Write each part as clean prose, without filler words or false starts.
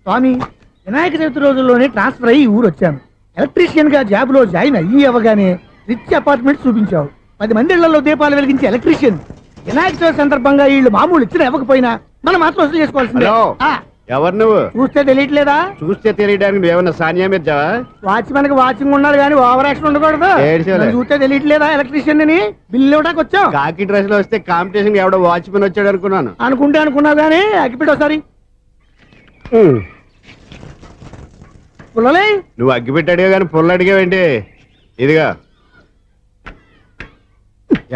స్వామి, వినాయక చవితి రోజుల్లోనే ట్రాన్స్ఫర్ అయ్యి ఊరు వచ్చాను. ఎలక్ట్రీషియన్ గా జాబ్ లో జాయిన్ అయ్యి అవగానే రిచ్ అపార్ట్మెంట్ చూపించావు. 10 మంది ఇళ్లలో దీపాలు వెలిగించే ఎలక్ట్రీషియన్. వినాయక చవితి సందర్భంగా వీళ్ళు మామూలు ఇచ్చిన ఇవ్వకపోయినా మనం మాత్రం వసూలు చేసుకోవాల్సిందే. ఎవరు నువ్వు? చూస్తే తెలియట్లేదా? చూస్తే తెలియడానికి నువ్వేమన్నా సానియా మీర్జావా? వాచ్మెన్ కి వాచింగ్ ఉండాలి కానీ ఓవర్ యాక్షన్ ఉండకూడదు. చూస్తే తెలియట్లేదా ఎలక్ట్రీషియన్ అని? బిల్లు ఇవ్వడానికి వచ్చావు. కాకి డ్రెస్ లో వస్తే కాంపిటీషన్ ఎవడో వాచ్మెన్ వచ్చాడు అనుకున్నాను. అనుకున్నావు కానీ అగ్గిపెట్టి ఒకసారి పుల్లలే. నువ్వు అగ్గిపెట్టి అడిగా కానీ పుల్ల అడిగావేంటి? ఇదిగా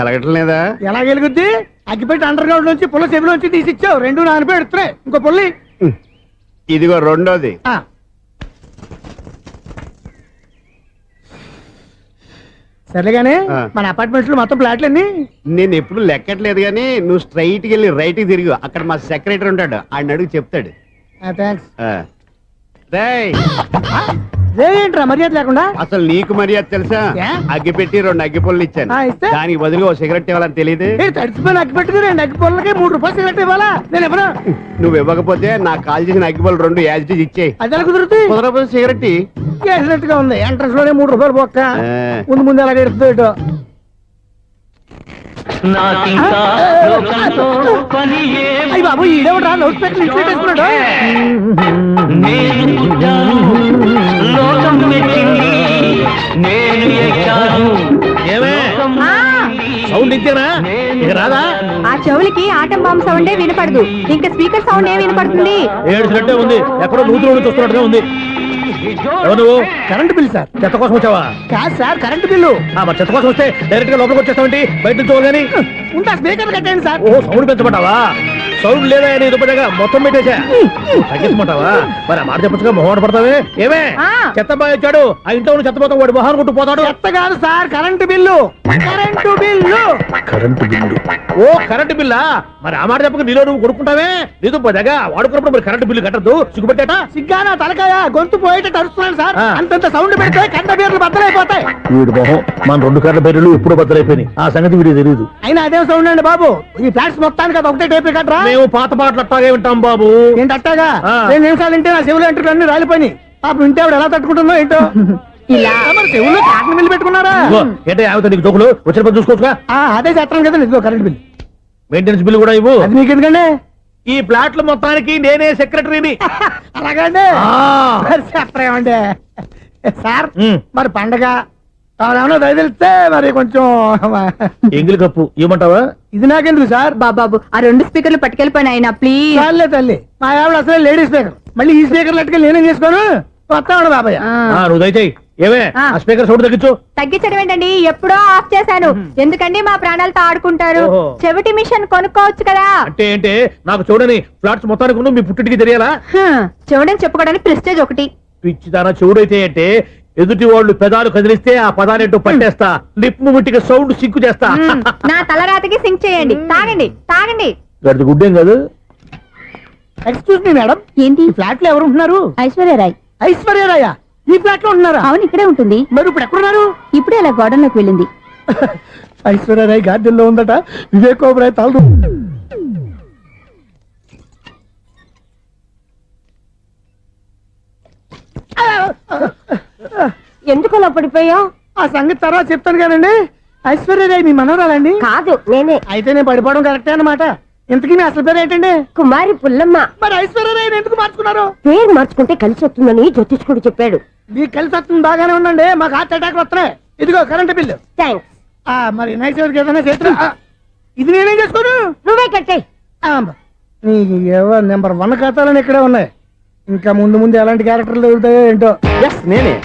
ఎలగటం లేదా? ఎలా వెలుగుద్ది? అగ్గిపెట్టి అండర్ గ్రౌండ్ నుంచి పుల్ల చెవిలోంచి తీసి ఇచ్చావు. 2 నానపై ఎడుతున్నాయి. ఇంకో పుల్లి ఇదిగో రెండోది. సరేగానే మన అపార్ట్మెంట్స్ లో మొత్తం ఫ్లాట్లు అన్ని నేను ఎప్పుడు లెక్కట్లేదు కానీ నువ్వు స్ట్రైట్ కి వెళ్ళి రైట్ కి తిరిగి అక్కడ మా సెక్రటరీ ఉంటాడు, ఆయన అడుగు చెప్తాడు. ఏంట్రా మర్యాద లేకుండా? అసలు నీకు మర్యాద తెలుసా? అగ్గి పెట్టి 2 అగ్గి పుల్లలు ఇచ్చాను, దానికి బదులుగా ఓ సిగరెట్ ఇవ్వాలని తెలియదు. తడిచిపోయిన అగ్గి పెట్టి 2 అగ్గి పుల్లలకి 3 రూపాయలు సిగరెట్ ఇవ్వాలా? నేను ఎవరు? నువ్వు ఇవ్వకపోతే నాకు కాల్ చేసిన అగ్గి పుల్లలు 2 యాజిటీస్ ఇచ్చేయి. అది ఎలా కుదురుతుంది? కుదరకపోతే సిగరెట్ వేసినట్టు గా ఉంది. ఎంట్రన్స్ లోనే 3 రూపాయలు పోక్క. ముందు ఎలా ఎడుతుంది? అయ్యి బాబు, ఈడేవడా లౌడ్ స్పీకర్ ఇన్స్టేట్ వేసుకున్నాడు? సౌండ్ ఇచ్చానా? ఇక రాదా? ఆ చెవులకి ఆటం బాంబు సౌండే వినపడదు, ఇంకా స్పీకర్ సౌండ్ ఏ వినపడుతుంది? ఏడ్చినట్టే ఉంది, ఎక్కడో నూతులు చూస్తున్నట్టుగా ఉంది. నువ్వు కరెంట్ బిల్ సార్. చెత్త కోసం వచ్చావా? కాదు సార్, కరెంట్ బిల్లు. మరి చెత్త కోసం వస్తే డైరెక్ట్ గా లోపలికి వచ్చేస్తావంటి? బయట నుంచి కానీ ఉంటా. స్పీకర్ కట్టండి సార్. ఓ సౌండ్ పెంచమంటావా? సౌండ్ లేదా నీ దుప్పటగా మొత్తం పెట్టేసా తగ్గించమంటావా? మరి ఆ మాట చెప్పచ్చుగా మొహమాట పడతావే. ఏమే చెత్త బాగా వచ్చాడు, ఆ ఇంట్లో చెత్త పోతాం, వాడు మొహాన్ని కొట్టు పోతాడు. చెత్త కాదు sir, current bill. Current bill. Current bill. ఓ కరెంటు బిల్లా? మరి ఆ మాట చెప్పక నీలో నువ్వు కొడుకుంటావే. నీతో పోదాగా వాడుకున్నప్పుడు మరి కరెంటు బిల్లు కట్టద్దు. సిగ్గుపెట్టాట? సిగ్గానా తలకాయ? గొంతు పోయేటట్టు అరుస్తున్నాను సార్. అంతంత సౌండ్ పెడితే కంట బీర్లు బద్దలైపోతాయి. వీడు మొహం మన 2 కర్ల బీర్లు ఎప్పుడు బద్దలైపోయినాయి. ఆ సంగతి వీడికి తెలియదు. అయినా అదే సౌండ్ అండి బాబు. ఈ ఫ్లాట్స్ మొత్తానికి అది ఒకటే టేప్ కట్టరా? మేము పాత పాటలు అట్టాగే వింటాం బాబు. ఏంటి అట్టాగా? 2 నిమిషాలు వింటే నా చెవులు ఎంటర్ అన్ని రాలిపోయినాయి. పాపం వింటే ఆవిడ ఎలా తట్టుకుంటుందో ఏంటో. ఇలా మరి చెవుల్లో కాటన్ బిల్లు పెట్టుకున్నారా? ఏంటే ఆమెతో నీకు దోకులు వచ్చిన పని చూసుకోవచ్చుగా. అదే చేస్తాను కదా. ఇదిగో కరెంట్ బిల్. మెయింటెనెన్స్ బిల్లు కూడా ఇవ్వు. అది మీకు ఎందుకండి? ఈ ప్లాట్ల మొత్తానికి నేనే సెక్రటరీని. అలాగండి. చెప్పరేమండి సార్. మరి పండగ ఏమన్నా దయదలిస్తే మరి కొంచెం ఎంగిలి కప్పు ఇవ్వమంటావా? ఇది నాకెందుకు సార్? బాబాబు ఆ 2 స్పీకర్లు పట్టుకెళ్ళిపోయిన ఆయన ప్లీజ్. చాలే తల్లి, మా ఆవిడ అసలే లేడీ స్పీకర్. మళ్ళీ ఈ స్పీకర్ అట్టుకెళ్ళి నేనేం చేసుకోను? వస్తాడు బాబాయ్. నువ్వు దయచేయి. ఏమే ఆ స్పీకర్ సౌండ్ తగ్గించు. తగ్గించడం ఏంటండి, ఎప్పుడో ఆఫ్ చేశాను. ఎందుకండి మా ప్రాణాలతో ఆడుకుంటారు? చెవిటి మిషన్ కొనుక్కోవచ్చు కదా. అంటే ఏంటే నాకు చూడని ఫ్లాట్స్ మొత్తానికి మీ పుట్టింటికి తెలియాలా? చెవుడని చెప్పుకోవడానికి ప్రెస్టేజ్ ఒకటి. పిచ్చిదానా చెవుడైతే అంటే ఎదుటి వాళ్ళు పెదాలు కదిలిస్తే ఆ పదాలేంటో పట్టేస్తా. లిప్ ముట్టికి సౌండ్ సింకు చేస్తా. నా తలరాతకి సింక్ చేయండి. తాగండి తాగండి. గడిది గుడ్డేం కాదు. ఎక్స్క్యూజ్ మీ మేడం, ఏంటి? ఫ్లాట్ లో ఎవరు ఉంటున్నారు? ఐశ్వర్యరాయ్. ఐశ్వర్యరాయ ఈ ఫ్లాట్ లో ఉంటున్నారా? అవును, ఇక్కడే ఉంటుంది. మరి ఇప్పుడు ఎక్కడున్నారు? ఇప్పుడే అలా గోడంలోకి వెళ్ళింది. ఐశ్వర్యరాయ్ గార్డెన్ లో ఉందట. వివేక్ ఓబరాయ్ తాళ్ళు. ఎందుకు అలా పడిపోయావు? ఆ సంగతి తర్వాత చెప్తాను కానండి. ఐశ్వర్యరాయ్ మీ మనవరాలండి? కాదు, నేనే. అయితే నేను పడిపోవడం కరెక్టే అన్నమాట. ఇంతకీ మీ అసలు పేరు ఏంటండి? కుమారి పుల్లమ్మ. మరి ఐశ్వర్యరాయ్ ఎందుకు మార్చుకున్నారు? పేరు మార్చుకుంటే కలిసి వస్తుందని జ్యోతిష్కుడు చెప్పాడు. మీకు కలిసి వస్తుంది, బాగానే ఉండండి. మాకు హార్ట్ అటాక్ వస్తున్నాయి. ఇదిగో కరెంట్ బిల్లు. థ్యాంక్స్. మరి నైట్ ఏదైనా చేస్తున్నా ఇది నేనేం చేసుకోను? నువ్వే కట్టాయి. నెంబర్ 1 ఖాతాలని ఇక్కడే ఉన్నాయి. ఇంకా ముందు ముందు ఎలాంటి క్యారెక్టర్లు దొరుకుతాయో ఏంటో. నేనే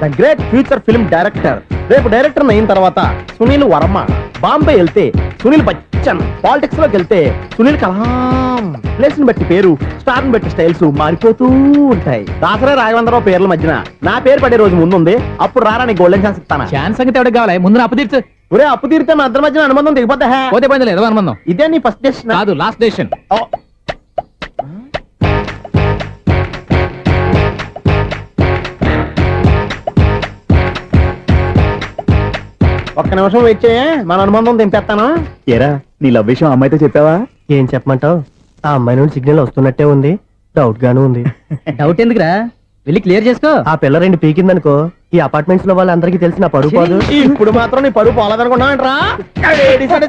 the great future film director. రేపు డైరెక్టర్ అయిన తర్వాత సునీల్ వర్మ. బాంబే వెళ్తే సునీల్ బచ్చన్. పాలిటిక్స్ లోకి వెళ్తే సునీల్ కలాం. ప్లేస్ ని బట్టి పేరు, స్టార్ ని బట్టి స్టైల్స్ మారిపోతూ ఉంటాయి. దాసరా రాఘవేంద్రరావు పేర్ల మధ్యన నా పేరు పడే రోజు ముందుంది. అప్పుడు రారా నీ గోల్డెన్ ఛాన్స్ ఇస్తాను. ఛాన్స్ సంగతి ఎవరికి కావాలి? ముందు అప్పు తీర్చు. ఒరే అప్పు తీరితే మా ఇద్దరి మధ్యన అనుబంధం దిగిపోతా. పోతే పోయింది లేదు అనుబంధం. ఇదే నీ ఫస్ట్ డెసిషన్ కాదు, లాస్ట్ డెసిషన్. ఒక్క నిమిషం వెయిట్ చేయ, మన అనుబంధం దింపేస్తాను. ఏరా నీ లవ్ విషయం అమ్మాయితో చెప్పావా? ఏం చెప్పమంటావు? ఆ అమ్మాయి నుండి సిగ్నల్ వస్తున్నట్టే ఉంది. డౌట్ గాను ఉంది. డౌట్ ఎందుకురా వెళ్ళి క్లియర్ చేసుకో. ఆ పిల్ల రెండు పీకిందనుకో ఈ అపార్ట్మెంట్స్ లో వాళ్ళందరికీ తెలిసిన పరుగు పోదు. ఇప్పుడు మాత్రం నీ పరుగు పోలేదనుకున్నావంటరా?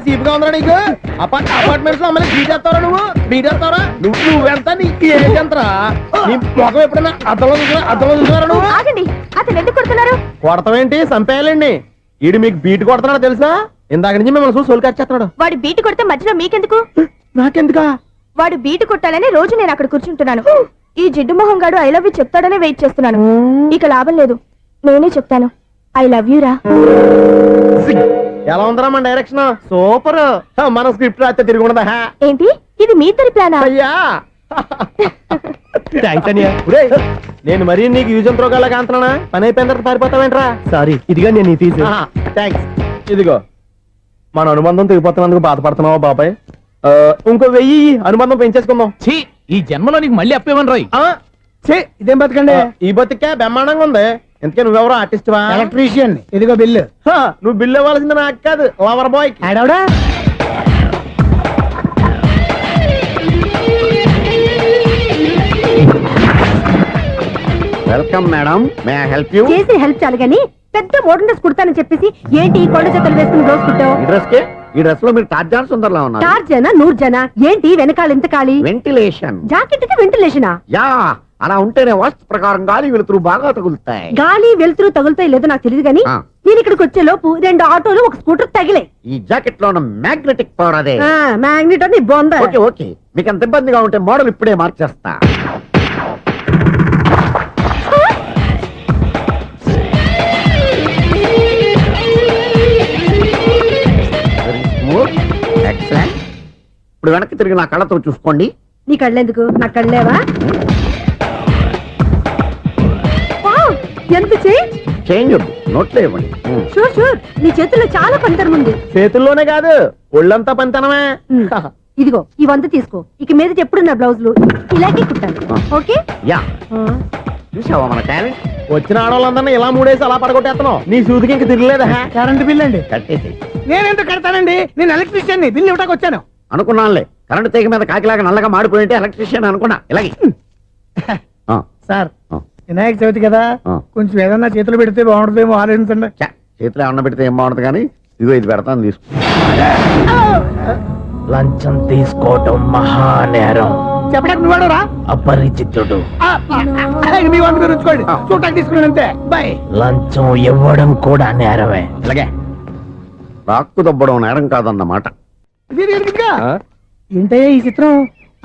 సీపుగా ఉందా నీకు? అపార్ట్మెంట్స్ లో అమ్మని బీటేస్తావరా నువ్వెంత నీకు ఏజ్ ఎంతరా? నీ మొఖం ఎప్పుడైనా అద్దంలో చూసారా నువ్వు? ఆగండి, అతను ఎందుకు కొడుతున్నారు? కొడతావేంటి? చంపేయాలండి. ఈడు మీకు బీట్ కొడుతున్నాడు తెలుసా? ఇందాక నుంచి మిమ్మల్ని చూసి సోల్కి వచ్చేస్తున్నాడు. వాడు బీటు కొడితే మధ్యలో మీకెందుకు? నాకెందుకా? వాడు బీటు కొట్టాలని రోజు నేను అక్కడ కూర్చుంటున్నాను. ఈ జిడ్డు మొహం గాడు ఐ లవ్ యూ చెప్తాడనే వెయిట్ చేస్తున్నాను. ఇక లాభం లేదు, నేనే చెప్తాను ఐ లవ్ యూ రా. ఎలా ఉందరా మన డైరెక్షన్? సూపర్. మన స్క్రిప్ట్ రాస్తే తిరిగి ఉండదా? ఏంటి ఇది మీ ఇద్దరి ప్లానా? అయ్యా థ్యాంక్స్ అనియా. నేను మరీ నీకు యూజ్ అంత రోగాలాగా అంటున్నా. పని అయిపోయిన తర్వాత పారిపోతావేంట్రా? సారీ, ఇదిగా నేను ఈ ఫీజు. థ్యాంక్స్. ఇదిగో మన అనుబంధం తెగిపోతున్నందుకు బాధపడుతున్నావా బాబాయ్? ఇంకో 1000 అనుబంధం పెంచేసుకుందాం. ఛీ, ఈ జన్మలో నీకు మళ్ళీ అప్పేమని రాయి. ఇదేం బతకండి. ఈ బతికే బ్రహ్మాండంగా ఉంది. ఎందుకే నువ్వెవరో ఆర్టిస్ట్ వా? ఎలక్ట్రీషియన్. ఇదిగో బిల్లు. నువ్వు బిల్ ఇవ్వాల్సింది నాకు కాదు, లవర్ బాయ్. ఆడవడా? Welcome madam, may I help you? చేసి హెల్ప్ చాలు గాని పెద్ద మోడల్ డ్రెస్ కుడతానని చెప్పేసి ఏంటి ఈ కొండ జతలు వేసుకుని రోజు కుట్టావు? ఈ డ్రెస్ కే ఈ డ్రెస్ లో మీరు టార్జాన్ సుందర్లా ఉన్నారు. 4 జన 100 జన ఏంటి వెనకాల ఎంత ఖాళీ? వెంటిలేషన్. జాకెట్ కి వెంటిలేషనా? యా, అలా ఉంటేనే వాస్తు ప్రకారం గాలి వెలుతురు బాగా తగులుతాయి. గాలి వెలుతురు తగులుతాయి లేదో నాకు తెలియదు గాని ఆ. నేను ఇక్కడికి వచ్చే లోపు 2 ఆటోలు ఒక స్కూటర్ తగిలే. ఈ జాకెట్ లో ఉన్న మ్యాగ్నెటిక్ పవర్ అదే. మ్యాగ్నెట్ అని బొంద. ఓకే ఓకే, మీకు అంత ఇబ్బందిగా ఉంటే మోడల్ ఇప్పుడే మార్చేస్తా. ఎక్సలెంట్. ఇప్పుడు వెనక్కి తిరిగి నా కళ్ళతో చూసుకోండి. నీ కళ్ళెందుకు? నా కళ్ళేవా? ఎంత చేంజ్. చేంజ్ నోట్లో ఇవ్వండి. షూర్ షూర్, నీ చేతుల్లో చాలా పంతరం ఉంది. చేతుల్లోనే కాదు ఒళ్ళంతా పంతనమే. ఇదిగో ఈ 100 తీసుకో. ఇక మీద ఎప్పుడు నా బ్లౌజులు ఇలాగే కుట్టాను. ఓకే? యా, చూసావా మన టాలెంట్? వచ్చిన ఆడవాళ్ళందరినీ ఇలా మూడేసి అలా పడగొట్టేస్తున్నావు. నీ సూదికి ఇంక తిరగలేదా? కరెంట్ బిల్ అండి. కట్టేసి. నేనెందుకు కడతానండి? నేను ఎలక్ట్రీషియన్. బిల్లు ఇవ్వడానికి వచ్చాను. అనుకున్నానులే, కరెంట్ తీగ మీద కాకిలాగా నల్లగా మాడిపోయింటే ఎలక్ట్రీషియన్ అనుకున్నా. ఇలాగే సార్, వినాయక చవితి కదా, కొంచెం ఏదన్నా చేతులు పెడితే బాగుంటుందేమో ఆలోచించండి. చేతిలో అన్న పెడితే ఏం బాగుంటుంది కానీ ఇదిగో ఇది పెడతాను, తీసుకో. లంచం తీసుకోవటం మహానేరం. చెప్పడానికి నువ్వాడరా? అపరిచితుడు. మీ వంద మీరు ఉంచుకోండి, చూడటానికి తీసుకున్నాను అంతే. బాయ్. లంచం ఇవ్వడం కూడా నేరమే. ఇలాగే రాక్కు దబ్బడం నేరం కాదన్నమాట. ఏంటయ్యా ఈ చిత్రం?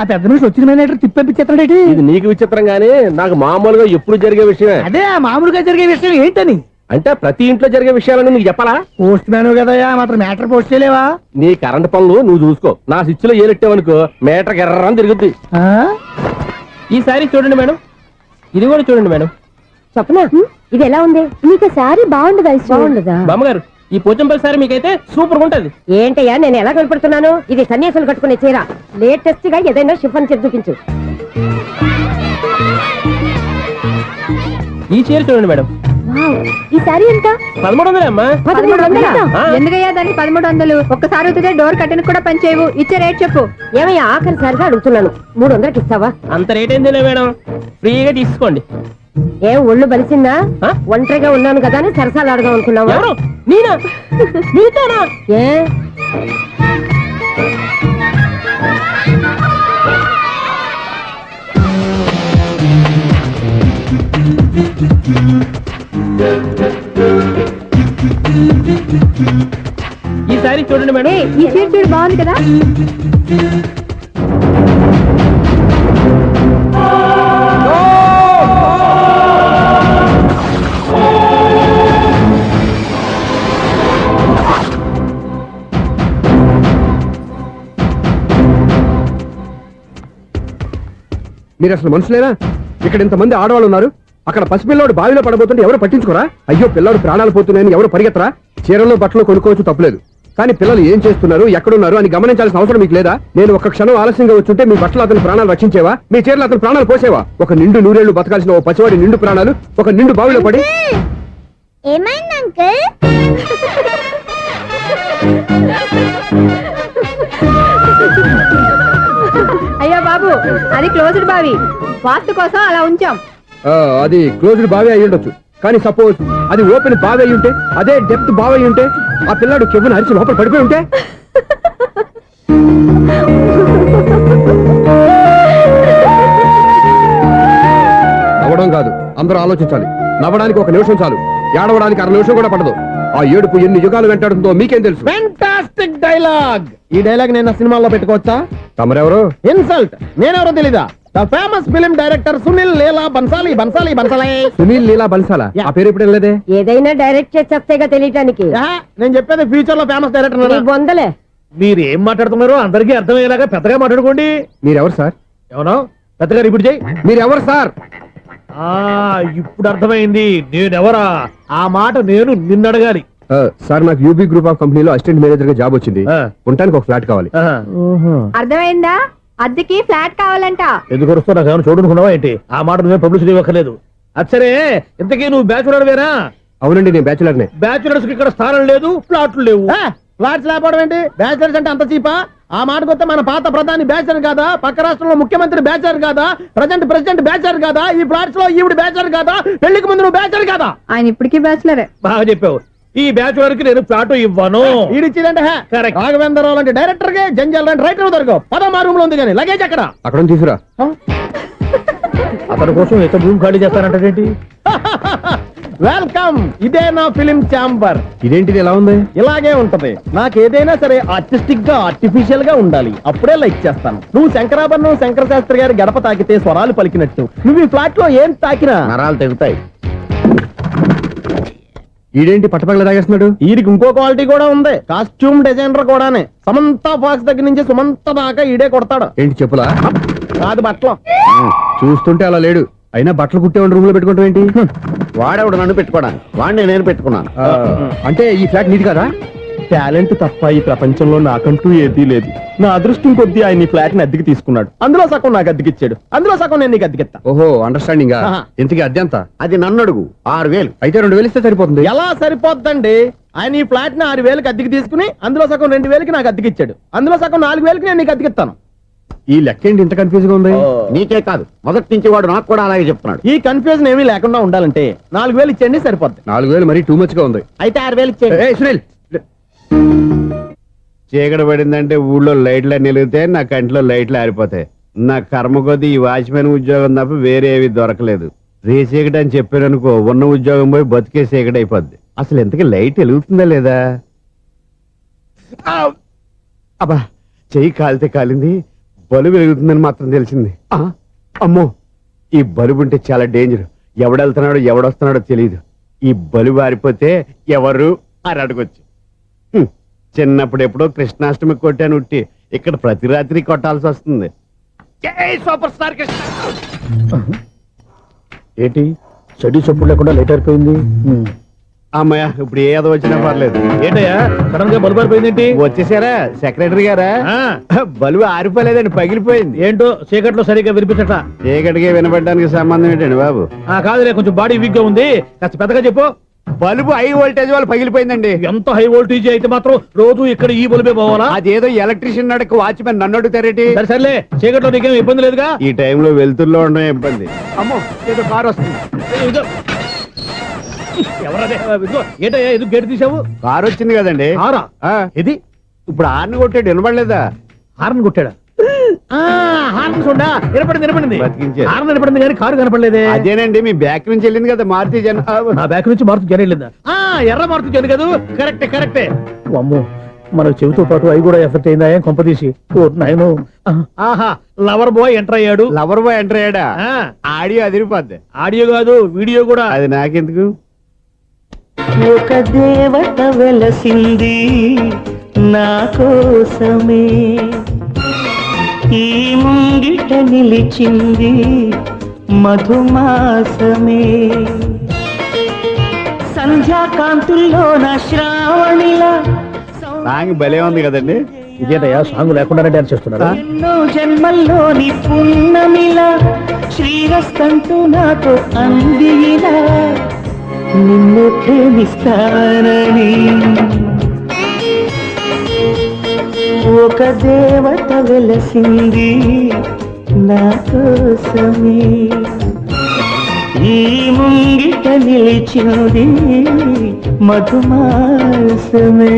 ఆ పెద్ద నుంచి వచ్చిన మేనేటర్ తిప్పించేస్తాడేటి? ఇది నీకు విచిత్రం గానీ నాకు మామూలుగా ఎప్పుడు జరిగే విషయమే. అదే మామూలుగా జరిగే విషయం ఏంటని? అంటే ప్రతి ఇంట్లో జరిగే విషయాలను నీకు చెప్పాలా? పోస్ట్ మ్యాన్ కదయ్యా, మాత్రం మ్యాటర్ పోస్ట్ చేయలేవా? నీ కరెంట్ పనులు నువ్వు చూసుకో. నా స్విచ్ లో ఏలెట్టావనుకో మీటర్ ఎర్రని తిరుగుద్ది. ఈసారి చూడండి మేడం, ఇది కూడా చూడండి మేడం. చెప్పనా ఇది ఎలా ఉంది? నీకు సారీ బాగుండదా? బాగుండదా బామ్మగారు? ఈ పోచంపల్లి సారీ మీకైతే సూపర్ ఉంటది. ఏంటయ్యా నేను ఎలా కనపడుతున్నాను? ఇది సన్యాసులు కట్టుకునే చీర. లేటెస్ట్ గా ఏదైనా షిఫాన్ చేసి చూపించు. ఈ చీర చూడండి మేడం. ఈ సారీ ఎంత? 1300 అమ్మా. 1300? ఎందుకయ్యా దానికి 1300? ఒక్కసారి అవుతుందే డోర్ కట్టెన్ కూడా పనిచేయవు. ఇచ్చే రేట్ చెప్పు. ఏమయ్యా ఆఖరిసారిగా అడుగుతున్నాను, 300కి ఇస్తావా? అంత రేట్ ఏందిలే మేడం, ఫ్రీగా తీసుకోండి. ఏం ఒళ్ళు బలిసిందా? ఒంటరిగా ఉన్నాను కదా అని సరసాలు అడదాం అనుకున్నావా? ఎవరు? నేనా? నీతోనా? ఏ ఈ సారీ చూడండి మేడం. ఈ చీర చూడు, బాగుంది కదా? మీరు అసలు మనుషులేనా? ఇక్కడ ఇంతమంది ఆడవాళ్ళు ఉన్నారు, అక్కడ పసిపిల్లాడు బావిలో పడబోతుంటే ఎవరు పట్టించుకోరా? అయ్యో పిల్లాడు ప్రాణాలు పోతున్నాయని ఎవరు పరిగెత్తరా? చీరలు బట్టలు కొనుక్కోవచ్చు, తప్పులేదు. కానీ పిల్లలు ఏం చేస్తున్నారు, ఎక్కడున్నారు అని గమనించాల్సిన అవసరం మీకు లేదా? నేను ఒక్క క్షణం ఆలస్యంగా వచ్చుంటే మీ బట్టలు అతని ప్రాణాలు రక్షించేవా? మీ చీరలు అతని ప్రాణాలు పోసేవా? ఒక నిండు నూరేళ్లు బతకాల్సిన ఓ పసివాడి నిండు ప్రాణాలు ఒక నిండు బావిలో పడి. ఏమైంది అంకుల్? అయ్యో బాబు, తప్పు, అది క్లోజ్డ్ బావి, వాస్తు కోసం అలా ఉంచాం. అది క్లోజ్డ్ బావి అయి ఉండొచ్చు, కానీ సపోజ్ అది ఓపెన్ బావి అయి ఉంటే, అదే డెప్త్ బావి అయి ఉంటే, ఆ పిల్లాడు కెవ్వున అరిచి లోపల పడిపోయి ఉంటే, నవ్వడం కాదు, అందరూ ఆలోచించాలి. నవ్వడానికి 1 నిమిషం చాలు, ఏడవడానికి 1/2 నిమిషం కూడా పడదు. ఆ ఏడుపు ఎన్ని యుగాలు వెంటాడుతుందో మీకేం తెలుసు? Fantastic dialogue. ఈ డైలాగ్ నేను సినిమాలో పెట్టుకోవచ్చా? తమరెవరు? ఇన్సల్ట్. నేనెవరో తెలీదా? The famous film director Sunil Leela Bhansali. Bhansali Bhansali Sunil Leela బన్సాలా? ఆ పేరు ఇప్పుడు లేదే. ఏదైనా డైరెక్ట్ చేసి వస్తేగా తెలియటానికి. నేను చెప్పేది ఫ్యూచర్ లో ఫేమస్ డైరెక్టర్. బొందలే. మీరు ఏం మాట్లాడుతున్నారో అందరికీ అర్థమయ్యేలాగా పెద్దగా మాట్లాడుకోండి. మీరెవరు సార్? ఎవరో పెద్దగా రిపీట్ చేయి. మీరెవరు సార్? ఇప్పుడు అర్థమైంది నేనెవరా. ఆ మాట నేను నిన్ను అడగాలి. సార్, నాకు యూబీ గ్రూప్ ఆఫ్ కంపెనీలో అసిస్టెంట్ మేనేజర్ గా జాబ్ వచ్చింది. ఉండటానికి ఒక ఫ్లాట్ కావాలి. అర్థమైందా? అద్దెకి ఫ్లాట్ కావాలంట. ఎందుకు వస్తావు? నాకు ఏమైనా చూడనుకున్నావా ఏంటి? ఆ మాట నువ్వే పబ్లిసిటీ ఇవ్వక్కర్లేదు. అచ్చరే, ఇంతకీ నువ్వు బ్యాచులర్ వేరా? అవునండి, నేను బ్యాచులర్ నే. బ్యాచులర్స్ కి ఇక్కడ స్థానం లేదు, ప్లాట్లు లేవు. ఫ్లాట్స్ లేకపోవడం ఏంటి? బ్యాచిలర్స్ అంటే అంత చీపా? ఆ మాటకొస్తే మన పాత ప్రధాని బ్యాచర్ కాదా? పక్క రాష్ట్రంలో ముఖ్యమంత్రి బ్యాచర్ కాదా? ప్రెసిడెంట్ బ్యాచర్ కాదా? ఈ ఫ్లాట్స్ లో ఈవిడ బ్యాచర్ కాదా? పెళ్లికి ముందు నువ్వు బ్యాచర్ కాదా? ఆయన ఇప్పటికీ బ్యాచులరే. బాగా చెప్పావు. ఈ బ్యాచులర్ కి నేను ప్లాట్ ఇవ్వను. ఈడిచ్చిందంటే రాఘవేంద్రరావు లాంటి డైరెక్టర్ కి జంజల్ లాంటి రైటర్ దొరకవు. పదమా రూమ్ లో ఉంది కానీ లగేజ్ అక్కడ. అక్కడ తీసుకురా. అతని కోసం ఎంత భూమి ఖాళీ చేస్తానంటే వెల్కమ్. ఇదే నా ఫిలిం ఛాంబర్. ఇదేంటిది ఎలా ఉంది? ఇలాగే ఉంటది. నాకు ఏదైనా సరే ఆర్టిస్టిక్ గా ఆర్టిఫిషియల్ గా ఉండాలి, అప్పుడే లైక్ చేస్తాను. నువ్వు శంకరాభరణం శంకర శాస్త్రి గారి గడప తాకితే స్వరాలు పలికినట్టు నువ్వు ఈ ఫ్లాట్ లో ఏం తాకినా నరాలు తెగుతాయి. ఈడేంటి పట్టపగల తాగేస్తున్నాడు? వీరికి ఇంకో క్వాలిటీ కూడా ఉంది. కాస్ట్యూమ్ డిజైనర్ కూడానే. సమంత ఫాక్స్ దగ్గర నుంచి సుమంత దాకా ఈడే కొడతాడు. ఏంటి చెప్పులా? కాదు బట్టలు. చూస్తుంటే అలా లేడు. అయినా బట్టలు కుట్టేవాడి రూమ్ లో పెట్టుకుంటాం ఏంటి? వాడేవాడు నన్ను పెట్టుకోవడానికి, వాడిని నేను పెట్టుకున్నాను. అంటే ఈ ఫ్లాట్ నీది కదా? టాలెంట్ తప్ప ఈ ప్రపంచంలో నాకంటూ ఏదీ లేదు. నా అదృష్టం కొద్దీ ఆయన ఈ ఫ్లాట్ ని అద్దెకి తీసుకున్నాడు. అందులో సగం నాకు అద్దెకిచ్చాడు, అందులో సగం నేను నీకు అద్దెకిస్తా. ఓహో, అండర్స్టాండింగ్. ఆహా. ఇంతకీ అద్దె ఎంత? అది నన్ను అడుగు. 6,000. అయితే 2,000 ఇస్తే సరిపోతుంది. ఎలా సరిపోద్దండి? ఆయన ఈ ఫ్లాట్ ని 6,000కి అద్దెకి తీసుకుని అందులో సగం 2,000కి నాకు అద్దెకిచ్చాడు, అందులో సగం 4,000కి నేను నీకు అద్దెకిస్తాను. ఈ లెక్క ఏంటి ఇంత కన్ఫ్యూజ్ గా ఉంది? నీకే కాదు, మొదటి నుంచి వాడు నాకు కూడా అలాగే చెప్తున్నాడు. ఈ కన్ఫ్యూజన్ ఏమీ లేకుండా ఉండాలంటే 4,000 ఇచ్చేయండి, సరిపోద్ది. 4,000 మరీ టూ మచ్ గా ఉంది. అయితే 6,000 ఇచ్చేయండి. ఏయ్ సునీల్, చీకటి పడిందంటే ఊళ్ళో లైట్లు నిలిగితే నా కంటిలో లైట్లు ఆరిపోతాయి. నా కర్మ కొద్దీ ఈ వాచ్మెన్ ఉద్యోగం తప్ప వేరే ఏవి దొరకలేదు. రేసీకటి అని చెప్పారనుకో, ఉన్న ఉద్యోగం పోయి బతికే చీకటి అయిపోద్ది. అసలు ఎంతకీ లైట్ వెలుగుతుందా లేదా? అబ్బా, చెయ్యి కాలితే కాలింది, బలుబు వెలుగుతుందని మాత్రం తెలిసింది. అమ్మో, ఈ బలుబు ఉంటే చాలా డేంజర్. ఎవడెళ్తున్నాడో ఎవడొస్తున్నాడో తెలియదు. ఈ బలుబు ఆరిపోతే ఎవరు అని అడగొచ్చు. చిన్నప్పుడు ఎప్పుడో కృష్ణాష్టమి కొట్టాను ఉట్టి, ఇక్కడ ప్రతి రాత్రి కొట్టాల్సి వస్తుంది. జై సూపర్ స్టార్ కృష్ణ. ఏంటి చెడు చప్పుడు లేకుండా లేట్ అయిపోయింది? అమ్మయ్య, ఇప్పుడు ఏదో వచ్చినా పర్లేదు. ఏంటయ్యా సడన్ గా బల్బు అయిపోయింది ఏంటి? వచ్చేసారా సెక్రటరీ గారా? బలుబు ఆరిపోలేదండి, పగిలిపోయింది. ఏంటో చీకట్లో సరిగ్గా వినిపించట. చీకటికి వినపడడానికి సంబంధం ఏంటండి బాబు? కాదులే, కొంచెం బాడీ వీక్ గా ఉంది, కాస్త పెద్దగా చెప్పు. బల్బు హై వోల్టేజ్ వాళ్ళు పగిలిపోయిందండి. ఎంత హై వోల్టేజ్ అయితే మాత్రం రోజు ఇక్కడ ఈ బల్బే పోవాలా? అదేదో ఎలక్ట్రీషియన్ నడక వాచ్మెన్ నన్ను అడుగుతారేటి? సరే సర్లే, చీకట్లో నీకేం ఇబ్బంది లేదుగా? ఈ టైంలో వెళ్తుల్లో ఉండడం ఇబ్బంది. అమ్మో, ఏదో కారు వస్తుంది. ఇదిగో. ఎవరదే? ఇదిగో, ఏంటయ్యా ఎందుకు గేట్ తీసావు? కారు వచ్చింది కదండి. కారా? ఇది ఇప్పుడు ఆర్ని కొట్టాడు, వినపడలేదా? హార్న్ కొట్టాడా? హార్న్ చూడా వినపడింది. బతికించాడు. హార్న్ వినపడింది కానీ కారు కనపడలేదే. అదేనండి, మీ బ్యాక్ నుంచి వెళ్ళింది కదా మారుతి జన. నా బ్యాక్ నుంచి మారుతు జరగలేదా? ఎర్ర మారుతు జరు కదా. కరెక్టే. అమ్మో, మన చెవితో పాటు అవి కూడా ఎఫెక్ట్ అయిందా కొంపదీసి? నాయను. ఆహా, లవర్ బాయ్ ఎంటర్ అయ్యాడు. లవర్ బాయ్ ఎంటర్ అయ్యాడా? ఆడియో అదిరిపోద్ది. ఆడియో కాదు, వీడియో కూడా. అది నాకెందుకు? ఒక దేవత వెలసింది నా కోసమే, ఈ ముంగిట నిలిచింది మధుమాసమే, సంధ్యాకాంతుల్లో నా శ్రావణిలా సాంగ్ భలే ఉంది కదండి. ఇదేంటయ్యా సాంగ్ లేకుండానే డాన్స్ చేస్తున్నారా? ఎన్నో జన్మల్లోని పున్నమిలా శ్రీరస్తంటూ నాతో అందిలా నిన్ను ప్రేమిస్తానని, ఒక దేవత వెలసింది నా కోసమే ఈ ముంగిట నిలిచింది మధుమాసమే.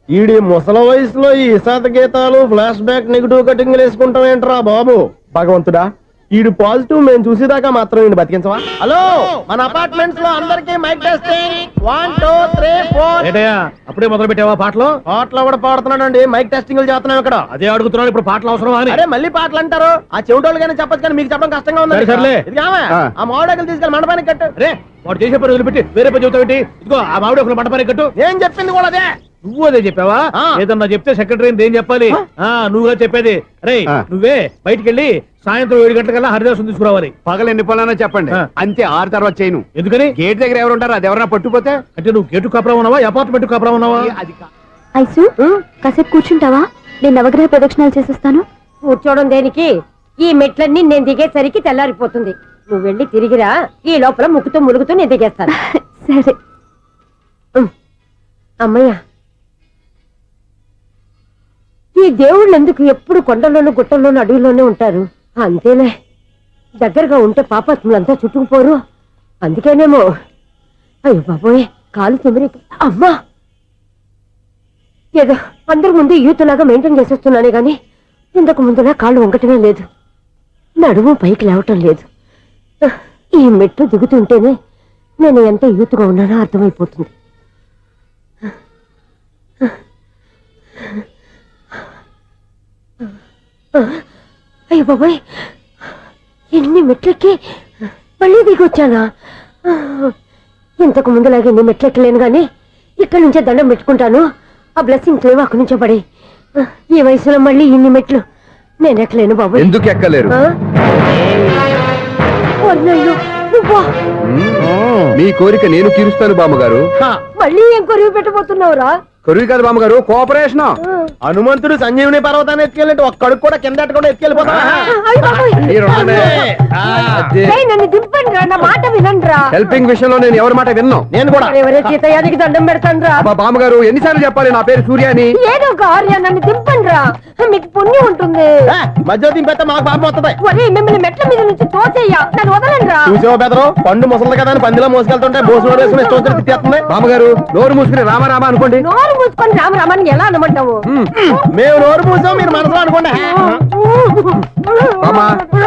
ఈడి ముసలి వయసులో ఈ ఇసాత గీతాలు ఫ్లాష్ బ్యాక్ నెగిటివ్ కటింగ్ వేసుకుంటాం ఏంట్రా బాబు. భగవంతుడా, ఈడు పాజిటివ్ మేము చూసేదాకా మాత్రం ఈయన బతికించవా. హలో, మన అపార్ట్మెంట్స్ లో అందరికీ మైక్ టెస్టింగ్ 1 2 3 4. ఏంటయ్యా అప్పుడే మొదలు పెట్టావా పాటలు? పాటలు కూడా పాడుతున్నాడు అండి, మైక్ టెస్టింగ్ చేస్తున్నాం ఇక్కడ. అదే అడుగుతున్నాను, ఇప్పుడు పాటలు అవసరమా అని. అరే మళ్ళీ పాటలు అంటారు, ఆ చెవిటోళ్ళు కానీ చెప్పచ్చు కానీ మీకు చెప్పడం కష్టంగా ఉంది. సర్లే. ఇది కావా? ఆ మామిడాకులు తీసుకెళ్ళి మండపానికి కట్టు. రే వాడు చేసే పని వదిలిపెట్టి వేరే పని చెబుతావు ఏంటి? ఇదిగో ఆ మామిడి ఒకరు మంటపానికి కట్టు. ఏం చెప్పింది కూడా అదే. నువ్వు అదే చెప్పావా? ఆ. ఏదన్నా చెప్తే సెక్రటరీ ఏం చెప్పాలి? నువ్వుగా చెప్పేది. రే ఆ. నువ్వే బయటికి వెళ్ళి సాయంత్రం 7 గంటలకల్లా హరిదాసం తీసుకురావాలి. పగలు ఎన్ని పనులన్నా చెప్పండి, ఆ. అంతే. 6 తర్వాత చేయను. ఎందుకని? గేట్ దగ్గర ఎవరు ఉంటారు? అది ఎవరన్నా పట్టుపోతే అంటే నువ్వు గేటు కాపురా ఉన్నావా, అపార్ట్మెంట్ కాపురా ఉన్నావా? అది ఐసు కాసేపు కూర్చుంటావా? నేను నవగ్రహ ప్రదక్షిణాలు చేసేస్తాను. కూర్చోవడం దేనికి? ఈ మెట్లన్నీ నేను దిగేసరికి తెల్లారిపోతుంది. నువ్వు వెళ్ళి తిరిగిరా, ఈ లోపల ముక్కుతూ ములుగుతూ నేను దిగేస్తాను. సరే. అమ్మయ్య, ఈ దేవుళ్ళు ఎందుకు ఎప్పుడు కొండల్లోనూ గుట్టల్లోనూ అడవిలోనే ఉంటారు? అంతేలే, దగ్గరగా ఉంటే పాపాత్ములంతా చుట్టుకుపోరు. అందుకేనేమో. అయ్యో బాబోయ్, కాలు తిమిరి. అమ్మా, ఏదో అందరి ముందు యూత్లాగా మెయింటైన్ చేసేస్తున్నానే గాని ఇంతకు ముందులా కాళ్ళు వంకటమే లేదు, నడుము పైకి లేవటం లేదు. ఈ మెట్లు దిగుతుంటేనే నేను ఎంత యూత్గా ఉన్నానో అర్థమైపోతుంది. అయ్యో బాబాయ్, ఎన్ని మెట్లెక్కి మళ్ళీ దిగొచ్చానా? ఇంతకు ముందులాగే ఎన్ని మెట్లెక్కలేను గాని ఇక్కడి నుంచే దండం పెట్టుకుంటాను. ఆ బ్లెస్సింగ్స్ లేవు అక్కడి నుంచే పడి. ఈ వయసులో మళ్ళీ ఇన్ని మెట్లు నేను ఎక్కలేను బాబాయ్. ఎందుకు ఎక్కలేరు? అయ్యో, నువ్వా? మీ కోరిక నేను తీరుస్తాను బామ్మగారు. మళ్ళీ ఏం కొరివి పెట్టబోతున్నావురా? కొరువు కాదు బామ్మగారు, కోఆపరేషన్. హనుమంతుడు సంజీవుని పర్వతాన్ని ఎత్తుకెళ్ళి ఒక్క కడుగు కూడా కింద ఎట్టకుండా ఎత్తుకెళ్ళిపోతా. అయ్య బాబోయ్. ఏయ్, నన్ను దింపండి రా, నా మాట వినండిరా. హెల్పింగ్ విషయంలో నేను ఎవరి మాట విన్నాను. నేను కూడా. ఎవరే సీతయ్యానికి దండం పెడతాను రా. అబ్బా బామ్మగారు, ఎన్నిసార్లు చెప్పాలి నా పేరు సూర్యాని? ఏదో ఒక ఆర్య, నన్ను దింపండి రా, మీకు పుణ్యం ఉంటుంది. మధ్య దింపేస్తే మాకు పాపం వస్తుంది. ఒరే, మిమ్మల్ని మెట్ల మీద నుంచి తోసేయ్యా, నన్ను వదలండి రా. చూసావా బెదరు, పండు ముసలి కదా అని పందిలో మోసుకెళ్తుంటే బోసు వేసుకుని స్తోత్రం తిట్టేస్తుంది. బామ్మగారు, నోరు మూసుకుని రామారామ అనుకోండి. నోరు మూసుకొని రామరామని ఎలా అనమంటావు? మేము నోరు పూసాం, మీరు మనసులో అనుకోండి. బామ్మ,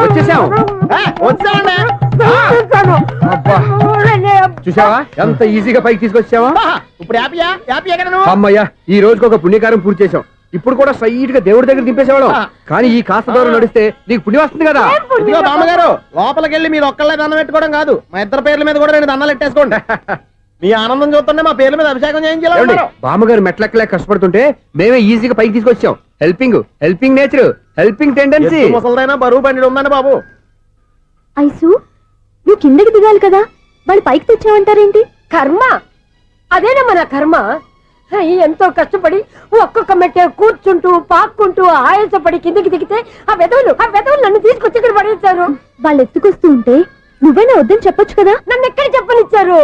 వచ్చేసాం. వచ్చామండి. అబ్బా, చూసావా ఎంత ఈజీగా పైకి తీసుకొచ్చావా? ఇప్పుడు హ్యాపీయా? హ్యాపీయా కదా నువ్వు? అమ్మయ్యా, ఈ రోజుకి ఒక పుణ్యకారం పూర్తి చేసాం. ఇప్పుడు కూడా స్ట్రైట్ గా దేవుడి దగ్గర దింపేసేవాళ్ళం. కానీ ఈ కాస్త దూరం నడిస్తే నీకు పుణ్యం వస్తుంది కదా. ఇదిగో బామ్మగారు, లోపలికి వెళ్ళి మీరు ఒక్కళ్ళే దండం పెట్టుకోవడం కాదు, మా ఇద్దరు పేర్ల మీద కూడా 2 దండాలు ఎట్టేసుకోండి. మీ ఆనందం చూస్తుంటే మా పేర్ల మీద అభిషేకం చేయించాలి. బామ్మగారు మెట్లెక్కలే కష్టపడుతుంటే మేమే ఈజీగా పైకి తీసుకొచ్చాం. Helping nature, helping tendency. ముసలిదైనా బరువు బండి ఉందండి బాబు. ఐసు నువ్వు కిందకి దిగాలి కదా, వాళ్ళు పైకి తెచ్చావంటారేంటి? కర్మ, అదేనమ్మా నా కర్మ. ఎంతో కష్టపడి ఒక్కొక్క మెట్టే కూర్చుంటూ పాక్కుంటూ ఆయాసపడి కిందకి దిగితే ఆ వెధవులు నన్ను తీసుకొచ్చి ఇక్కడ పడేశారు. వాళ్ళు ఎత్తుకొస్తూ ఉంటే నువ్వేనా వద్దని చెప్పొచ్చు కదా. నన్ను ఎక్కడ చెప్పనిచ్చారు?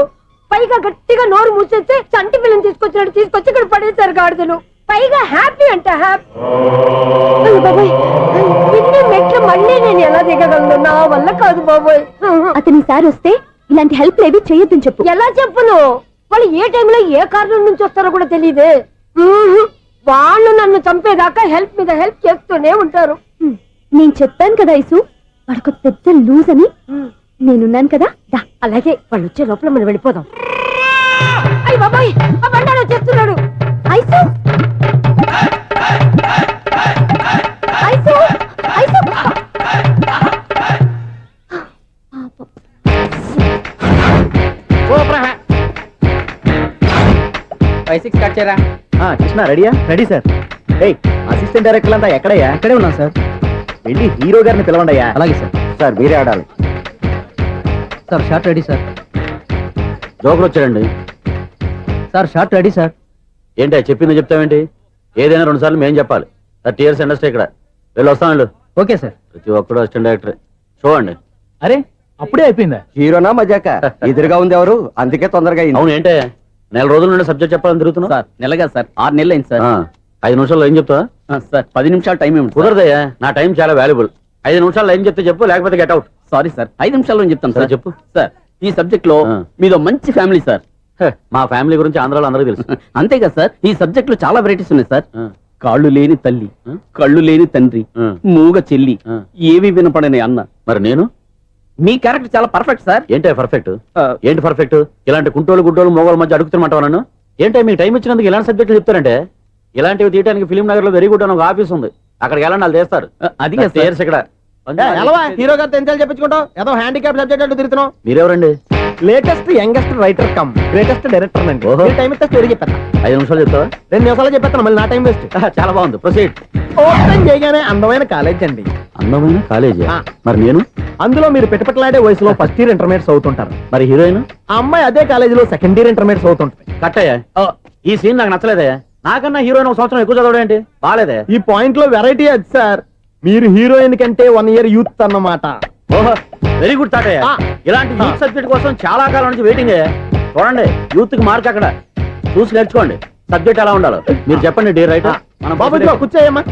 పైగా గట్టిగా నోరు మూసేస్తే చంటి పిల్లని తీసుకొచ్చినట్టు తీసుకొచ్చి ఇక్కడ పడేశారు గాడిదలు. పైగా హ్యాపీ అంటే హ్యాపీ. బాబోయ్, ఇన్ని మెట్లు మళ్ళీ నేను ఎలా దిగగలను? నా వల్ల కాదు బాబోయ్. అతని సారి వస్తే ఇలాంటి హెల్ప్ లేవి చేయొద్దని చెప్పు. ఎలా చెప్పును? వాళ్ళు ఏ టైంలో ఏ కారణం నుంచి వస్తారో కూడా తెలియదే. వాళ్ళు నన్ను చంపేదాకా హెల్ప్ మీద హెల్ప్ చేస్తూనే ఉంటారు. నేను చెప్పాను కదా ఐసు, వాడొక పెద్ద లూజ్ అని. నేనున్నాను కదా, దా. అలాగే, వాళ్ళు వచ్చే లోపల మనం వెళ్ళిపోదాం. అయ్య బాబాయ్, ఆ బండారు వచ్చేస్తున్నాడు. ఐసు ఐసు ఐసు కృష్ణ రెడీయా? Ready sir. అసిస్టెంట్ డైరెక్టర్ అంతా ఎక్కడయ్యా? ఇక్కడే ఉన్నాం సార్. వెళ్ళి హీరో గారిని పిలవండి అయ్యా. అలాగే సార్. సార్ మీరే ఆడాలి సార్. Short ready sir. జోకులు వచ్చాడండి. Sir short ready sir. ఏంటి చెప్పింది చెప్తావేంటి? ఏదైనా 2 సార్లు మేం చెప్పాలి. 30 years ఇండస్ట్రీ ఇక్కడ. వెళ్ళి వస్తాం వెళ్ళు. Okay sir. ప్రతి ఒక్కడు అసిస్టెంట్ డైరెక్టర్. చూడండి. అరే అప్పుడే అయిపోయిందా? హీరోనా మజాక? ఎదురుగా ఉంది ఎవరు, అందుకే తొందరగా అయింది. అవును, ఏంటే 4 రోజుల నుండి సబ్జెక్ట్ చెప్పాలని తిరుగుతున్నా? సార్ నెలగా సార్ 6 నెలలు అయింది సార్. 5 నిమిషాల్లో ఏం చెప్తా? సార్ 10 నిమిషాలు టైం ఏమిటి కుదరదయ్యా, నా టైం చాలా వాల్యుబుల్. 5 నిమిషాల్లో ఏం చెప్తే చెప్పు, లేకపోతే గెట్ అవుట్. సారీ సార్ 5 నిమిషాల్లో చెప్తాను సరే, సార్. చెప్పు. సార్ ఈ సబ్జెక్ట్ లో ఆ. మీదో మంచి ఫ్యామిలీ సార్. మా ఫ్యామిలీ గురించి ఆంధ్రాలో అందరికీ తెలుసు. అంతేగా సార్, ఈ సబ్జెక్ట్ లో చాలా వెరైటీస్ ఉన్నాయి సార్. ఆ. కాళ్ళు లేని తల్లి, ఆ. కళ్ళు లేని తండ్రి, ఆ. మూగ చెల్లి, ఆ. ఏవి వినపడని అన్న. మరి నేను మీ క్యారెక్టర్ చాలా పర్ఫెక్ట్ సార్. ఏంటే పర్ఫెక్ట్? ఆ. ఏంటి పర్ఫెక్ట్? ఇలాంటి కుంటోలు గుడ్డోలు మోగోల మధ్య అడుగుతున్నమాట నన్ను. ఏంటంటే మీకు టైం ఇచ్చినందుకు ఇలాంటి సబ్జెక్టులు చెప్తారంటే, ఇలాంటివి తీయడానికి ఫిలిం నగర్ లో వెరీ గుడ్ అని ఒక ఆఫీస్ ఉంది, అక్కడికి వెళ్ళండి, వాళ్ళు చేస్తారు. అది కాదు సార్. Tears ఇక్కడ ఎలవా హీరో గారితో ఎంతసేపు చెప్పించుకుంటావు? ఏదో హ్యాండిక్యాప్ సబ్జెక్ట్ అంటూ తిరుగుతున్నావు. మీరెవరండి? Latest youngest writer cum greatest director అండి. ఓహో. టైం ఇస్తే స్టోరీ చెప్పేస్తా. 5 నిమిషాలు చెప్తావా? 2 నిమిషాలు చెప్పేస్తాను, మళ్ళీ నా టైం వేస్ట్. చాలా బాగుంది, ప్రొసీడ్. ఓపెన్ చేయగానే అందమైన కాలేజ్ అండి. అందమైన కాలేజీ. ఆ. మరి నేను? అందులో మీరు పెట్టుపట్లాడే వయసులో ఫస్ట్ ఇయర్ ఇంటర్మీడియట్స్ అవుతుంటారు. మరి హీరోయిన్? ఆ అమ్మాయి అదే కాలేజీలో సెకండ్ ఇయర్ ఇంటర్మీడియట్స్ అవుతుంటది. కట్టయ్యా, ఈ సీన్ నాకు నచ్చలేదయ్యా. నాకన్నా హీరోయిన్ 1 సంవత్సరం ఎక్కువ చదవడం ఏంటి? బాగాలేదే. ఈ పాయింట్ లో వెరైటీ అది సార్. మీరు హీరోయిన్ కంటే 1 ఇయర్ యూత్ అన్నమాట. ఓహో, వెరీ గుడ్ తాటయ్య. ఆ. ఇలాంటి యూత్ సబ్జెక్ట్ కోసం చాలా కాలం నుంచి వెయిటింగ్. చూడండి, యూత్ కి మార్క్ అక్కడ చూసి నేర్చుకోండి. సబ్జెక్ట్ ఎలా ఉండాలో మీరు చెప్పండి. డే రైట్ బాబు ఇదిగో కూర్చోయమ్మా.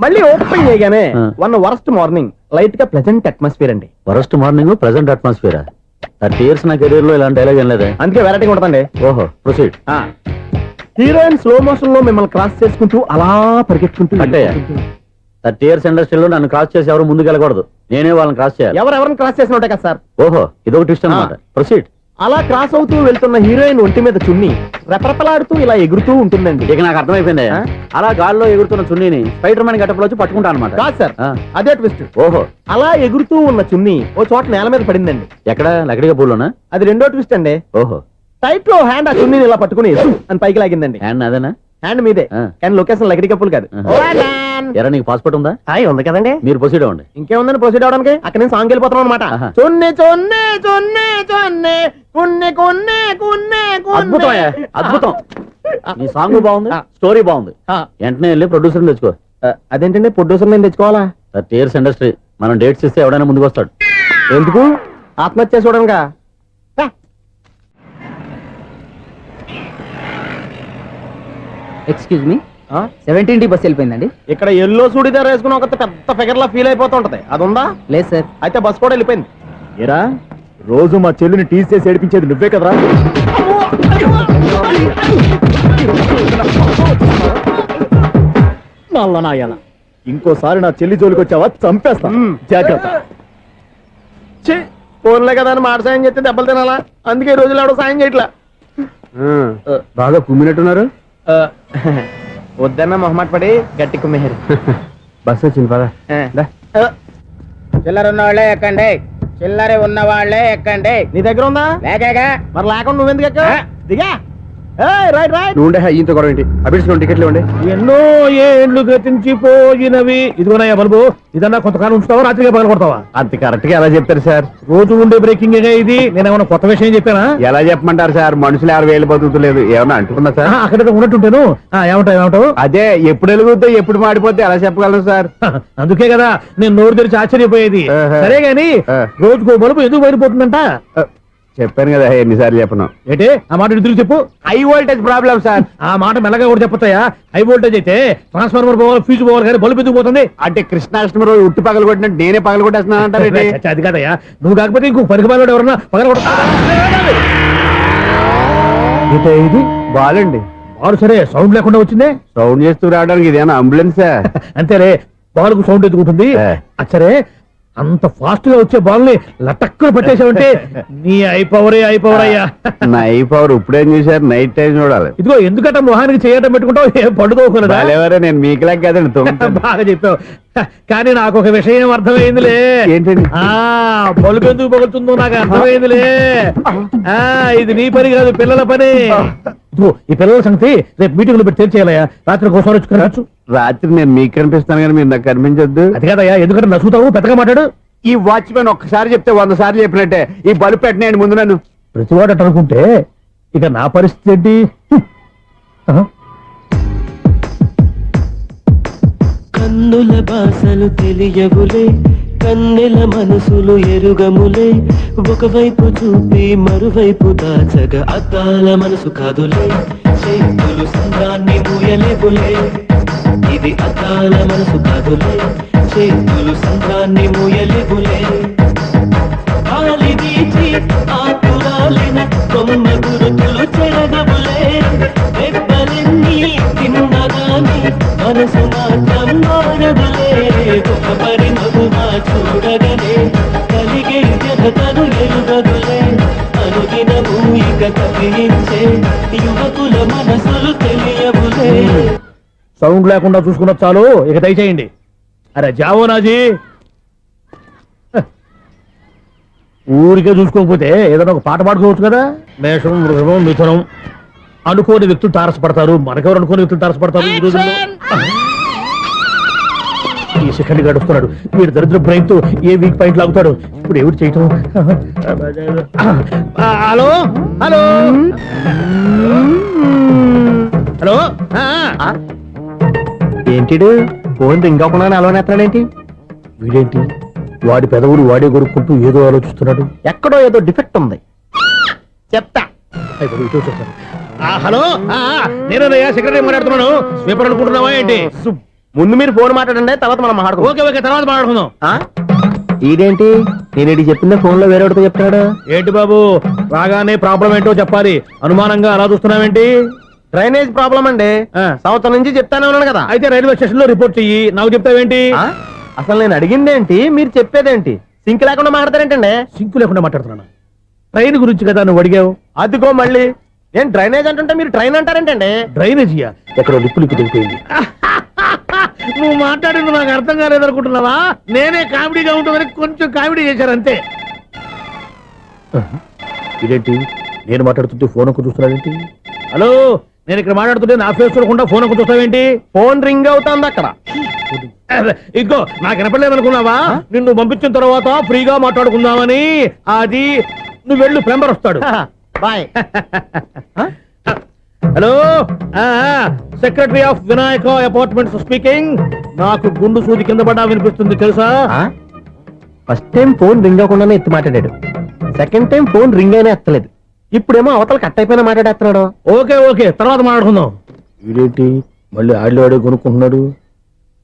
మళ్ళీ ఓపెన్ చేయగానే ఆ. 1 వరస్ట్ మార్నింగ్ లైట్ గా ప్లెజెంట్ అట్మాస్ఫియర్ అండి. Worst morning present atmosphere. 30 years నా కెరీర్ లో ఇలాంటి డైలాగ్ ఏం లేదే. అందుకే వెరైటీగా ఉంటుందండి. ఓహో, ప్రొసీడ్. హీరోయిన్ స్లో మోషన్ లో మిమ్మల్ని క్రాస్ చేసుకుంటూ అలా పరిగెట్టుకుంటూ కట్టయ్య, 30 years ఇండస్ట్రీలో నన్ను క్రాస్ చేసి ఎవరు ముందుకు వెళ్ళకూడదు, నేనే వాళ్ళని క్రాస్ చేయాలి. ఎవరెవరిని క్రాస్ చేసిన ఉంటాయి కదా సార్. ఓహో, ఇదొక ట్విస్ట్ అన్నమాట. ప్రొసీడ్. అలా క్రాస్ అవుతూ వెళ్తున్న హీరోయిన్ ఒంటి మీద చున్ని రెపరెపలాడుతూ ఇలా ఎగురుతూ ఉంటుందండి. ఇక నాకు అర్థమైపోయింది. ఆ? అలా గాల్లో ఎగురుతున్న చున్నీని స్పైడర్ మ్యాన్ గెటప్ లో వచ్చి పట్టుకుంటా అనమాట. కాదు సార్, ఆ. అదే ట్విస్ట్. ఓహో, అలా ఎగురుతూ ఉన్న చున్ని ఓ చోట నేల మీద పడిందండి. ఎక్కడ? లకడిగా పూల్లోనా? అది రెండో ట్విస్ట్ అండి. ఓహో, టైట్ లో హ్యాండ్ ఆ చున్నీని ఇలా పట్టుకుని అని పైకి లాగిందండి. హ్యాండ్ అదేనా? హ్యాండ్ మీదే, ఆ. కానీ లొకేషన్ లగడి కప్పులు కాదు. ఆహా. ఎరా, నీకు పాస్పోర్ట్ ఉందా? ఉంది కదండి. మీరు ప్రొసీడ్ అవ్వండి. ఇంకేముందని ప్రొసీడ్ అవడానికి? అక్కడ నేను సాంగ్ వెళ్ళిపోతున్నాం అనమాట. ఆహా. చున్ని చున్ని చున్ని చున్ని కున్ని కున్ని కున్ని అద్భుతం అయ్యా, అద్భుతం. నీ సాంగ్ బాగుంది, ఆ. స్టోరీ బాగుంది. ఆ. వెంటనే వెళ్ళి ప్రొడ్యూసర్ తెచ్చుకో. అదేంటండి ప్రొడ్యూసర్ నేను తెచ్చుకోవాలా? 30 years ఇండస్ట్రీ, మనం డేట్స్ ఇస్తే ఎవడైనా ముందుకు వస్తాడు. ఎందుకు? ఆత్మహత్య చూడనుగా. Excuse me, 17D bus వెళ్ళిపోయిందండి. ఇక్కడ ఎల్లో చూడిదార్ వేసుకుని ఒక పెద్ద ఫిగర్ లా ఫీల్ అయిపోతుంటది, అది ఉందా? లేదు సార్. అయితే బస్ కూడా వెళ్ళిపోయింది. ఏరా, రోజు మా చెల్లిని టీస్ చేసి ఏడిపించేది నువ్వే కదరా? నల్ల నాయన, ఇంకోసారి నా చెల్లి జోలికి వచ్చావా చంపేస్తా. జాగ్రత్త. ఫోన్లే కదా అని మాట సాయం చేస్తే దెబ్బలు తినాలా? అందుకే ఈ రోజులు ఎవడో సాయం చేయట్లా. బాగా కుమ్మినట్టున్నారు. వద్దన్న మొహమాట పడి గట్టి కుమ్మేరు. బస్ వచ్చింది పద. చిల్లర ఉన్న వాళ్ళే ఎక్కండి, చిల్లర ఉన్న వాళ్ళే ఎక్కండి. నీ దగ్గర ఉందా? లేకగా మరి లేకుండా నువ్వెందుకు ఎక్కావు? దిగా. Right right. నువ్వు ఉండే ఈయంతో గొడవ ఏంటి? అభిడ్స్ టికెట్లు ఇవ్వండి. ఎన్నో ఏండ్లు గతించిపోయినవి. ఇదిగోనయ్యా బల్బు, ఇదన్నా కొంతకాలం ఉంచుతావా, రాత్రిగా పగల కొడతావా? అంత కరెక్ట్ గా ఎలా చెప్తారు సార్? రోజు ఉండే బ్రేకింగ్ ఇది. నేనేమన్నా కొత్త విషయం చెప్పానా? ఎలా చెప్పమంటారు సార్? మనుషులు ఎవరు వేలు బతుకుతలేదు, ఏమన్నా అంటున్నా సార్? అక్కడ ఉన్నట్టుంటాను. ఏమంటావు? అదే, ఎప్పుడు వెలుగుతో ఎప్పుడు మాడిపోతే ఎలా చెప్పగలరు సార్? అందుకే కదా నేను నోరు తెరిచి ఆశ్చర్యపోయేది. ఆహా. సరే గాని ఆ. రోజుకో బల్బు ఎందుకు బయటపోతుందంట? చెప్పాను కదా ఎన్నిసార్లు చెప్పను. ఏంటే ఆ మాట తిరిగి చెప్పు. High voltage problem sir. ఆ మాట మెల్లగా కూడా చెప్పొస్తాయా? హై వోల్టేజ్ అయితే ట్రాన్స్ఫార్మర్ పోవాలి, ఫ్యూజ్ పోవాలి, కానీ బల్బు ఎందుకు పోతుంది? అంటే కృష్ణాష్టమి రోజు ఉట్టి పగలు కొట్టినట్టు నేనే పగలు కొట్టేస్తున్నాను అంటారు. చచ్చా, అది కాదయ్యా. నువ్వు కాకపోతే ఇంకో పనికి పగలవాడు ఎవరన్నా పగల కొడతా. ఇది బాలండి. బాలు సరే సౌండ్ లేకుండా వచ్చిందే. సౌండ్ చేస్తూ రావడానికి ఇదేనా అంబులెన్సా? అంతేలే, బాల్కు సౌండ్ ఎదుగుతుంది. సరే, అంత ఫాస్ట్ గా వచ్చే బాల్ ని లటక్కున పట్టేసావంటే నీ ఐపవర్ అయ్యా. నైట్ పవర్ ఇప్పుడేం చూసారు? నైట్ టైం చూడాలి. ఇదిగో ఎందుకంటే మొహానికి చేయటం పెట్టుకుంటావు, ఏం పండుకోకూడదా? ఎవరే, నేను మీకులా కదండి తొమ్మిది. బాగా చెప్పావు. కానీ నాకు ఒక విషయం అర్థమైందిలే. ఏంటండి? బల్బు ఎందుకు పగులుతుందో నాకు అర్థమైందిలే. ఇది నీ పని కాదు, పిల్లల పని. ఇదిగో ఈ పిల్లల సంగతి రేపు మీటింగ్ లో పెట్టి తెలిసేయాలయ్యా. రాత్రి ఒకసారి వచ్చి కనవచ్చు. రాత్రి నేను మీకు కనిపిస్తాను కానీ మీరు నాకు కనిపించొద్దు. అది కాదయ్యా, ఎందుకంటే నసుగుతావు, పెద్దగా మాట్లాడు. ఈ వాచ్మెన్ ఒక్కసారి చెప్తే 100 సార్లు చెప్పినట్టే. ఈ బల్బు పెట్టినాయండి ముందు నన్ను. ప్రతివాడు అట్ట అనుకుంటే ఇక నా పరిస్థితి ఏంటి? కన్నుల భాషలు తెలియవులే, కన్నెల మనసులు ఎరుగములే, ఒకవైపు చూపి మరువైపు దాచగా అద్దాల మనసు కాదులే. చేతులు సంద్రాన్ని మూయలేవులే ఇది అకాల మనసు కాదులే చేతులు సంద్రాన్ని మూయలేవులే గాలి వీచి ఆకురాలిన కొమ్మ గురుతులు చెరగవులే దెబ్బలెన్ని తిన్నగాని మనసు మాత్రం మారదులే ఒక పరిమగుమా చూడగలే కలిగే జగతను ఎరుగదులే అనుదినము ఇక కదిలించే యువకుల మనసులు తెలియవులే. సౌండ్ లేకుండా చూసుకున్న చాలు, ఇక దయచేయండి. అరే జావో నాజీ, ఊరికే చూసుకోకపోతే ఏదైనా ఒక పాట పాడుకోవచ్చు కదా. మేషం, వృషభం, మిథునం అనుకోని వ్యక్తులు తారసపడతారు. మనకెవరు అనుకోని వ్యక్తులు తారసపడతారు ఈ రోజుల్లో. ఈ సెకండ్ గడుస్తున్నాడు వీడు దరిద్ర బ్రెయిన్ తో ఏ వీక్ పాయింట్ లాగుతాడు. ఇప్పుడు ఎవరు చేయటం? Hello hello hello. ఏంటిడు ఫోన్ రింగ్ అవ్వకుండా అలవనేస్తాడేంటి? వీడేంటి వాడి పెదవులు వాడే కొరుక్కుంటూ ఏదో ఆలోచిస్తున్నాడు. ఎక్కడో ఏదో డిఫెక్ట్ ఉంది, చెప్తా. అయిపోయి ఇటు వచ్చేస్తాను. హలో, నేనయ్యా సెక్రటరీ మాట్లాడుతున్నాను. స్వీపర్ అనుకుంటున్నావా ఏంటి? ముందు మీరు ఫోన్ మాట్లాడండి, తర్వాత మనం మాట్లాడుకో. ఓకే ఓకే, తర్వాత మాట్లాడుకుందాం. ఇదేంటి నేను ఇది చెప్పిందే ఫోన్ లో వేరే ఒకటి చెప్తాడు. ఏంటి బాబు రాగానే ప్రాబ్లం ఏంటో చెప్పాలి. అనుమానంగా అలా చూస్తున్నావేంటి? డ్రైనేజ్ ప్రాబ్లం అండి. సంవత్సరం నుంచి చెప్తానే ఉన్నాను కదా. అయితే రైల్వే స్టేషన్ లో రిపోర్ట్ చెయ్యి, నాకు చెప్తావేంటి? అసలు నేను అడిగిందేంటి, మీరు చెప్పేదేంటి? సింక్ లేకుండా మాట్లాడతారేంటండి? సింకు లేకుండా మాట్లాడుతున్నాను. ట్రైన్ గురించి కదా నువ్వు అడిగావు. అదిగో మళ్ళీ నేను డ్రైనేజ్ అంటుంటే మీరు ట్రైన్ అంటారేంటండి? డ్రైనేజీయా? ఎక్కడో లిప్పు తెలిపోయింది. నువ్వు మాట్లాడింది నాకు అర్థం కాలేదనుకుంటున్నావా? నేనే కామెడీగా ఉంటుందని కొంచెం కామెడీ చేశారు అంతే. ఇదేంటి నేను మాట్లాడుతుంటే ఫోన్ ఒక్క చూస్తున్నావేంటి? హలో, నేను ఇక్కడ మాట్లాడుతుంటే నా ఫేస్ చూడకుండా ఫోన్ ఒక్క చూస్తావేంటి? ఫోన్ రింగ్ అవుతుంది అక్కడ. ఇదిగో నాకు వినపడలేదు అనుకున్నావా? నిన్ను పంపించిన తర్వాత ఫ్రీగా మాట్లాడుకుందామని. అది నువ్వు వెళ్ళు, ప్లంబర్ వస్తాడు. Bye. Hello, secretary of Vinayaka apartments speaking. నాకు గుండు సూది కింద పడ్డా వినిపిస్తుంది తెలుసా? ఫస్ట్ టైం ఫోన్ రింగ్ అవ్వకుండానే ఎత్తి మాట్లాడాడు. సెకండ్ టైం ఫోన్ రింగ్ అయినా ఎత్తలేదు. ఇప్పుడేమో అవతల కట్ అయిపోయినా మాట్లాడేస్తున్నాడు. ఓకే ఓకే, తర్వాత మాట్లాడుకుందాం. వీడేంటి మళ్ళీ ఆడిలో కొనుక్కుంటున్నాడు?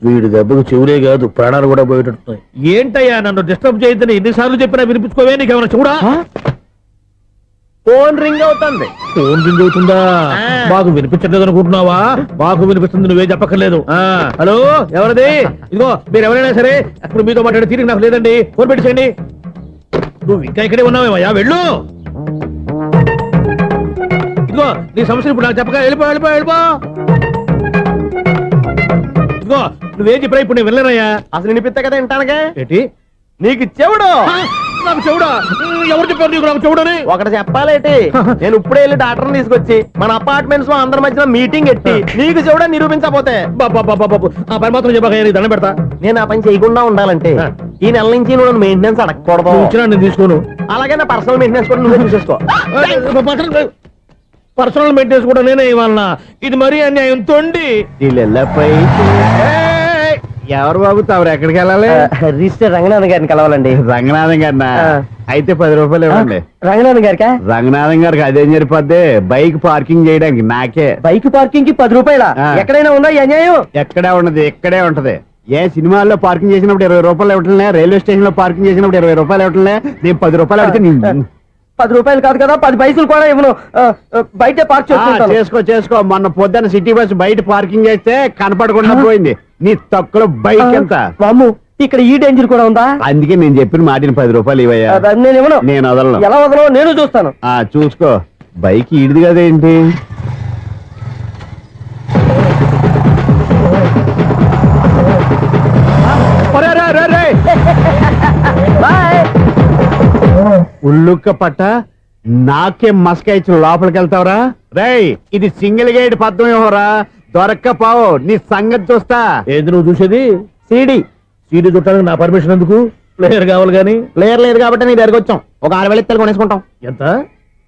వీడి దెబ్బకు చెవులే కాదు ప్రాణాలు కూడా పోయేటట్టున్నాయి. ఏంటయ్యా నన్ను డిస్టర్బ్ చేయొద్దని ఎన్నిసార్లు చెప్పినా వినిపించుకోవే? నీకేమైనా చూడా? ఫోన్ రింగ్ అవుతుంది. ఫోన్ రింగ్ అవుతుందా? మాకు వినిపించలేదు అనుకుంటున్నావా? మాకు వినిపిస్తుంది, నువ్వే చెప్పక్కర్లేదు. హలో, ఎవరిది? ఇదిగో మీరు ఎవరైనా సరే అప్పుడు మీతో మాట్లాడే తీరిక నాకు లేదండి. ఫోన్ పెట్టేసేయండి. నువ్వు ఇంకా ఇక్కడే ఉన్నావేమయ్యా, వెళ్ళు. ఇదిగో నీ సమస్యలు ఇప్పుడు నాకు చెప్పగా వెళ్ళిపో వెళ్ళిపో వెళ్ళిపో. ఇదిగో నువ్వేం చెప్పరా ఇప్పుడు నేను వెళ్ళానయ్యా. అసలు వినిపిస్తా కదా వింటానగా. ఏంటి నీకు చెవుడు? నాకు చెవుడా? ఎవరు చెప్పారు నీకు నాకు చెవుడని? ఒకటి చెప్పాలేటి, నేను ఇప్పుడే వెళ్ళి డాక్టర్ని తీసుకొచ్చి మన అపార్ట్మెంట్స్ లో అందరి మధ్యన మీటింగ్ ఎట్టి నీకు చెవుడా నిరూపించకపోతే బాబు ఆ పని మాత్రం చెప్పక దండం పెడతా. నేను ఆ పని చేయకుండా ఉండాలంటే ఈ నెల నుంచి నువ్వు నన్ను మెయింటెనెన్స్ అడగకూడదు. ఇచ్చినా నేను తీసుకోను. అలాగే నా పర్సనల్ మెయింటెనెన్స్ కూడా నువ్వే చూసేసుకో. పర్సనల్ మెయింటెనెన్స్ కూడా నేనే ఇవ్వాలన్నా? ఇది మరీ అన్యాయం తోండి. ఎవరు బాబు తమరు ఎక్కడికి వెళ్ళాలి? రిజిస్టర్ రంగనాథన్ గారిని కలవాలండి. రంగనాథం గారినా? అయితే 10 రూపాయలు ఇవ్వండి. రంగనాథన్ గారికా? రంగనాథం గారికి అదేం సరిపోద్ది, బైక్ పార్కింగ్ చేయడానికి నాకే. బైక్ పార్కింగ్ కి 10 రూపాయల? ఎక్కడైనా ఉందా ఈ అన్యాయం? ఎక్కడే ఉన్నది, ఇక్కడే ఉంటది. ఏ సినిమాల్లో పార్కింగ్ చేసినప్పుడు 20 రూపాయలు ఇవ్వట్లే, రైల్వే స్టేషన్ లో పార్కింగ్ చేసినప్పుడు 20 రూపాయలు ఇవ్వట్లే. నేను 10 రూపాయలు అడిగితే 10 రూపాయలు కాదు కదా, 10 పైసలు కూడా ఇవ్వను. బయట పార్క్ చేసుకో చేసుకో. మొన్న పొద్దున్న సిటీ బస్ బయట పార్కింగ్ చేస్తే కనపడకుండా పోయింది. నీ తక్కువ బైక్ ఎంత? వామ్ము, ఇక్కడ ఈ డేంజర్ కూడా ఉందా? అందుకే నేను చెప్పిన మాటిని 10 రూపాయలు ఇవ్వయ్యా. నేను ఇవ్వను. నేను వదలను. ఎలా వదలను నేను చూస్తాను. చూసుకో. బైక్ ఈడిది కదేంటి? ఉల్లుక్క పట్ట నాకే మస్క ఇచ్చిన లోపలికి వెళ్తావరా? రేయ్, ఇది సింగిల్ గేట్ పద్మం ఇవ్వరా? దొరక్కపోవు, నీ సంగతి చూస్తా. ఏంది నువ్వు చూసేది? సీడీ చుట్టానికి నా పర్మిషన్ ఎందుకు? ప్లేయర్ కావాలి గానీ. ప్లేయర్ లేదు కాబట్టి నీ దగ్గరకు వచ్చాం. ఒక 6,000 ఇత్తలు కొనేసుకుంటాం. ఎంత?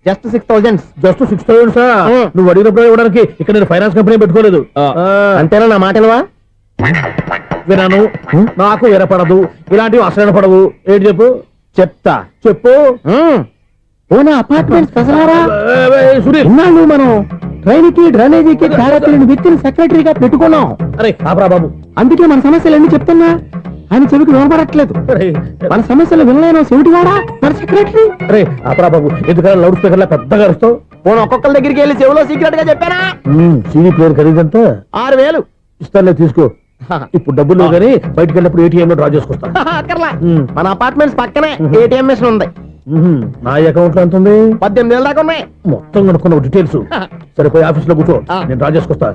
జస్ట్ 6,000. Just 6,000 sir? నువ్వు అడిగినప్పుడు ఇవ్వడానికి ఇక్కడ నేను ఫైనాన్స్ కంపెనీ పెట్టుకోలేదు. అంతేనా నా మాటలువా? వినాను, నాకు వినపడదు. ఇలాంటివి అసలు పడవు. ఏంటి చెప్పు? చెప్తా. చెప్పు. ఓనా అపార్ట్మెంట్స్ సునీల్, మనం ట్రైన్ కి డ్రైనేజీకి తేడా తెలియని వ్యక్తిని సెక్రటరీగా పెట్టుకున్నాం. అరే ఆపరా బాబు. అందుకే మన సమస్యలన్నీ చెప్తున్నా ఆయన చెవికి వినపడట్లేదు. అరే మన సమస్యలు వినలేను చెవిటి వాడా మన సెక్రటరీ. అరే ఆపరా బాబు, ఎందుకంటే లౌడ్ స్పీకర్ లా పెద్దగా అరుస్తావు? పోను ఒక్కొక్కరి దగ్గరికి వెళ్ళి చెవిలో సీక్రెట్ గా చెప్పానా? CD player ఖరీదంతా 6,000. ఇస్తానులే, తీసుకో. ఇప్పుడు డబ్బులు లేవు కానీ బయటకు వెళ్ళినప్పుడు ఏటీఎం లో డ్రా చేసుకొస్తా. అక్కర్లా. మన అపార్ట్మెంట్స్ పక్కనే ఏటీఎం మిషన్ ఉంది. నా అకౌంట్ లో ఎంత ఉంది? 18,000 దాకా ఉన్నాయి. మొత్తం కనుక్కున్న డీటెయిల్స్. సరిపోయి ఆఫీస్ లో కూర్చో, నేను డ్రా చేసుకొస్తా.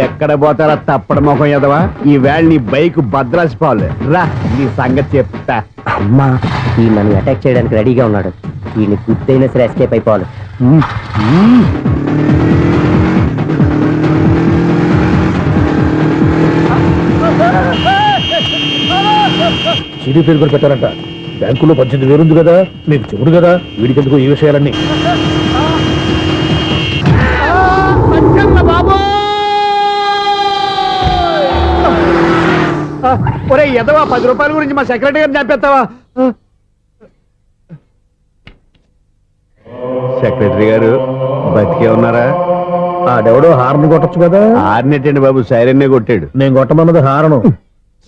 ఎక్కడ పోతారా తప్పడ మొహం ఎదవా? ఈ వేళ నీ బైక్ భద్రాసి పోవాలి. రా నీ సంగతి చెప్తా. అమ్మా ఈ నన్ను అటాక్ చేయడానికి రెడీగా ఉన్నాడు. ఈయన గుద్దైనా సరే ఎస్కేప్ అయిపోవాలి. సీడీ ప్లేయర్ కూడా పెట్టారంట. బ్యాంకులో 18,000 ఉంది కదా, మీకు చెబుడు కదా, వీడికెందుకు ఈ విషయాలన్నీ? ఒరే ఎదవా, 10 రూపాయల గురించి మా సెక్రటరీ గారిని చంపేస్తావా? సెక్రటరీ గారు బతికే ఉన్నారా? ఆడెవడో హార్న్ కొట్టచ్చు కదా. ఆరినట్టండి బాబు, సైరన్నే కొట్టాడు. నేను కొట్టమన్నది హారను.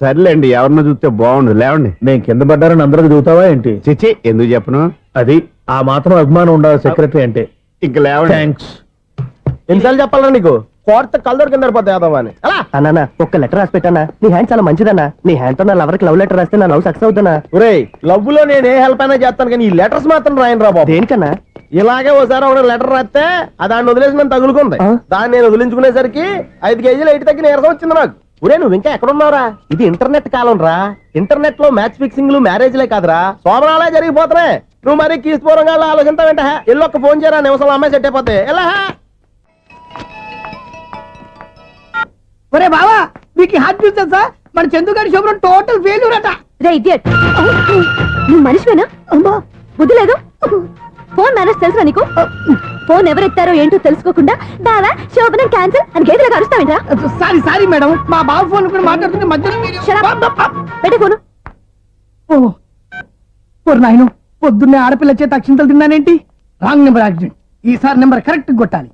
సర్లేండి, ఎవరినో చూస్తే బాగుండు. లేవండి. నేను కింద పడ్డారని అందరికి చూతావా ఏంటి? చిచ్చి, ఎందుకు చెప్పను? అది ఆ మాత్రం అభిమానం ఉండాలి సెక్రటరీ అంటే. ఇంక లేవండి. థ్యాంక్స్. ఎన్నిసార్లు చెప్పాలరా నీకు? కోర్త కలర్ కింద పోతాయి అని. అన్నా ఒక్క లెటర్ రాసి పెట్టానా? నీ హ్యాండ్ చాలా మంచిదన్నా. నీ హ్యాండ్ తో నా లవర్కి లవ్ లెటర్ రాస్తే నా లవ్ సక్సెస్ అవుతానా? ఒరే లవ్ లో నేను ఏ హెల్ప్ అయినా చేస్తాను, కానీ ఈ లెటర్స్ మాత్రం రాయను రా బాబు. దేనికన్నా? ఇలాగే ఓసారి ఒక లెటర్ రాస్తే అది దాన్ని వదిలేసి నన్ను తగులుకుంది. దాన్ని నేను వదిలించుకునేసరికి 5 కేజీలు 8 తగ్గి నీరసం వచ్చింది నాకు. ఒరే నువ్వు ఇంకా ఎక్కడున్నావురా? ఇది ఇంటర్నెట్ కాలం రా. ఇంటర్నెట్ లో మ్యాచ్ ఫిక్సింగ్లు మ్యారేజ్లే కాదురా, సోమరాలే జరిగిపోతున్నాయి. నువ్వు మరి కీస్పూరంగా ఆలోచించావంట. ఎల్లొక్క ఫోన్ చేయరా, నిమిషంలో అమ్మాయి సెట్ అయిపోతే. ఎలా? ఒరే బావా, మీకు హార్ట్ చూస్తా సార్, మన చందుగారి శుభ్రం టోటల్ ఫెయిల్యూర్ అట. రే ఇడియట్, నువ్వు మనిషివేనా? అమ్మా బుద్ధి లేదు. ఫోన్ మేనేజ్ తెలుసా నీకు? ఫోన్ ఎవరెత్తారో ఏంటో తెలుసుకోకుండా బావా శోభనం క్యాన్సిల్ అని గేదెలకు అరుస్తావేంట్రా? సారీ సారీ మేడం, మా బావ ఫోన్ కూడా మాట్లాడుతుంటే మధ్యలో మీరు- Shut up. పెట్టే ఫోను. ఓ నాయను, పొద్దున్నే ఆడపిల్ల చేత అక్షింతలు తిన్నానేంటి? Wrong number accident. ఈసారి నెంబర్ కరెక్ట్ కొట్టాలి.